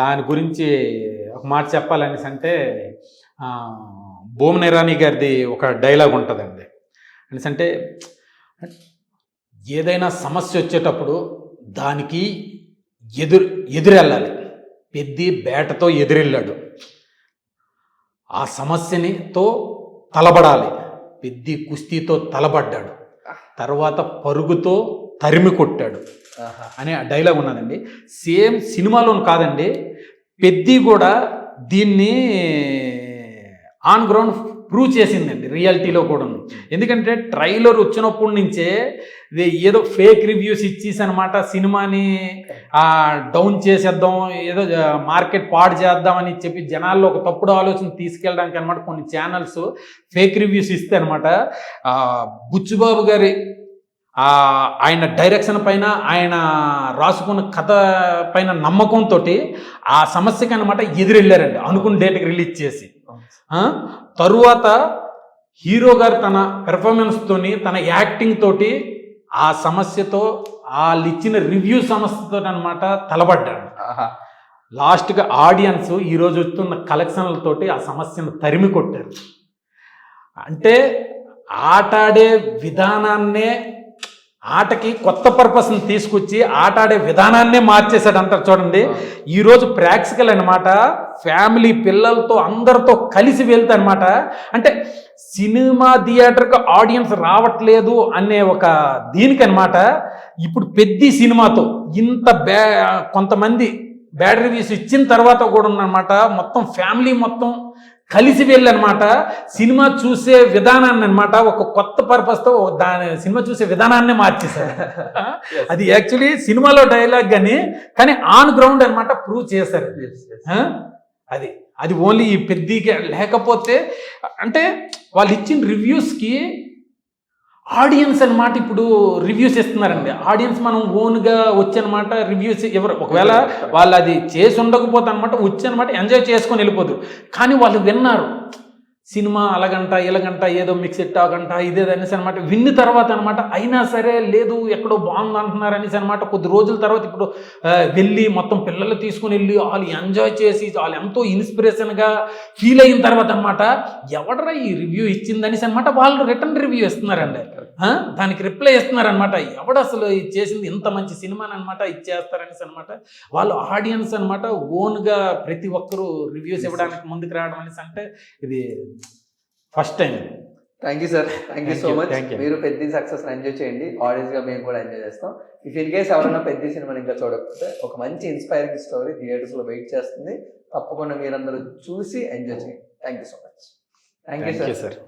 B: దాని గురించి ఒక మాట చెప్పాలనేసి అంటే భూమన్ ఇరానీ గారిది ఒక డైలాగ్ ఉంటుందండి. అంటే ఏదైనా సమస్య వచ్చేటప్పుడు దానికి ఎదురెళ్ళాలి. పెద్ది బేటతో ఎదురెళ్ళాడు, ఆ సమస్యనితో తలబడాలి. పెద్ది కుస్తీతో తలబడ్డాడు, తర్వాత పరుగుతో తరిమి కొట్టాడు అనే డైలాగ్ ఉన్నదండి. సేమ్ సినిమాలోను కాదండి, పెద్ది కూడా దీన్ని ఆన్ గ్రౌండ్ ప్రూవ్ చేసిందండి రియాలిటీలో కూడా. ఎందుకంటే ట్రైలర్ వచ్చినప్పటి నుంచే ఏదో ఫేక్ రివ్యూస్ ఇచ్చేసి అనమాట సినిమాని డౌన్ చేసేద్దాం, ఏదో మార్కెట్ పాడు చేద్దామని చెప్పి జనాల్లో ఒక తప్పుడు ఆలోచన తీసుకెళ్ళడానికి అనమాట కొన్ని ఛానల్స్ ఫేక్ రివ్యూస్ ఇస్తే అనమాట బుచ్చుబాబు గారి ఆయన డైరెక్షన్ పైన, ఆయన రాసుకున్న కథ పైన నమ్మకంతో ఆ సమస్యకి అనమాట ఎదురెళ్ళారండి అనుకున్న డేట్కి రిలీజ్ చేసి. తరువాత హీరో గారు తన పెర్ఫార్మెన్స్తోని, తన యాక్టింగ్ తోటి ఆ సమస్యతో, వాళ్ళు ఇచ్చిన రివ్యూ సమస్యతో అనమాట తలబడ్డాడు. లాస్ట్గా ఆడియన్స్ ఈరోజు వస్తున్న కలెక్షన్లతోటి ఆ సమస్యను తరిమి కొట్టారు. అంటే ఆటాడే విధానాన్నే ఆటకి కొత్త పర్పస్ని తీసుకొచ్చి ఆట ఆడే విధానాన్నే మార్చేశాడు అంటారు చూడండి. ఈరోజు ప్రాక్టికల్ అనమాట. ఫ్యామిలీ పిల్లలతో అందరితో కలిసి వెళ్తా అనమాట. అంటే సినిమా థియేటర్కి ఆడియన్స్ రావట్లేదు అనే ఒక దీనికనమాట ఇప్పుడు పెద్ద సినిమాతో ఇంత కొంతమంది బ్యాడ్ రివ్యూస్ ఇచ్చిన తర్వాత కూడా ఉందన్నమాట. మొత్తం ఫ్యామిలీ మొత్తం కలిసి వెళ్ళనమాట సినిమా చూసే విధానాన్ని అనమాట ఒక కొత్త పర్పస్తో దాని సినిమా చూసే విధానాన్ని మార్చేశారు. అది యాక్చువల్లీ సినిమాలో డైలాగ్ కానీ ఆన్ గ్రౌండ్ అనమాట ప్రూవ్ చేశారు. అది ఓన్లీ ఈ పెద్దగా లేకపోతే అంటే వాళ్ళు ఇచ్చిన రివ్యూస్కి ఆడియన్స్ అనమాట ఇప్పుడు రివ్యూస్ ఇస్తున్నారండి. ఆడియన్స్ మనం ఓన్గా వచ్చనమాట రివ్యూస్ ఎవరు ఒకవేళ వాళ్ళు అది చేసి ఉండకపోతే అనమాట వచ్చనమాట ఎంజాయ్ చేసుకొని వెళ్ళిపోతారు. కానీ వాళ్ళు విన్నారు సినిమా అలాగంట ఇలాగంట ఏదో మిక్స్ టాక్ ఇదేదనేసి అనమాట. విన్న తర్వాత అనమాట అయినా సరే లేదు ఎక్కడో బాగుంది అంటున్నారు అనేసి అనమాట. కొద్ది రోజుల తర్వాత ఇప్పుడు వెళ్ళి మొత్తం పిల్లలు తీసుకుని వెళ్ళి వాళ్ళు ఎంజాయ్ చేసి వాళ్ళు ఎంతో ఇన్స్పిరేషన్గా ఫీల్ అయిన తర్వాత అనమాట ఎవడరా ఈ రివ్యూ ఇచ్చిందనేసి అనమాట వాళ్ళు రిటర్న్ రివ్యూ ఇస్తున్నారండి. దానికి రిప్లై ఇస్తున్నారనమాట. ఎవడు అసలు చేసింది ఇంత మంచి సినిమాని అనమాట ఇచ్చేస్తారనేసి అనమాట వాళ్ళు ఆడియన్స్ అనమాట ఓన్గా ప్రతి ఒక్కరూ రివ్యూస్ ఇవ్వడానికి ముందుకు రావడం అనేసి అంటే ఇది first time.
A: Thank you sir, thank you so much. మీరు పెద్ద సక్సెస్ ఎంజాయ్ చేయండి, ఆడియన్స్గా మేము కూడా ఎంజాయ్ చేస్తాం. ఇఫ్ ఇన్ కేస్ ఎవరైనా పెద్ద సినిమాని ఇంకా చూడకపోతే ఒక మంచి ఇన్స్పైరింగ్ స్టోరీ థియేటర్స్లో వెయిట్ చేస్తుంది. తప్పకుండా మీరందరూ చూసి ఎంజాయ్ చేయండి. Thank you so much. Thank you sir.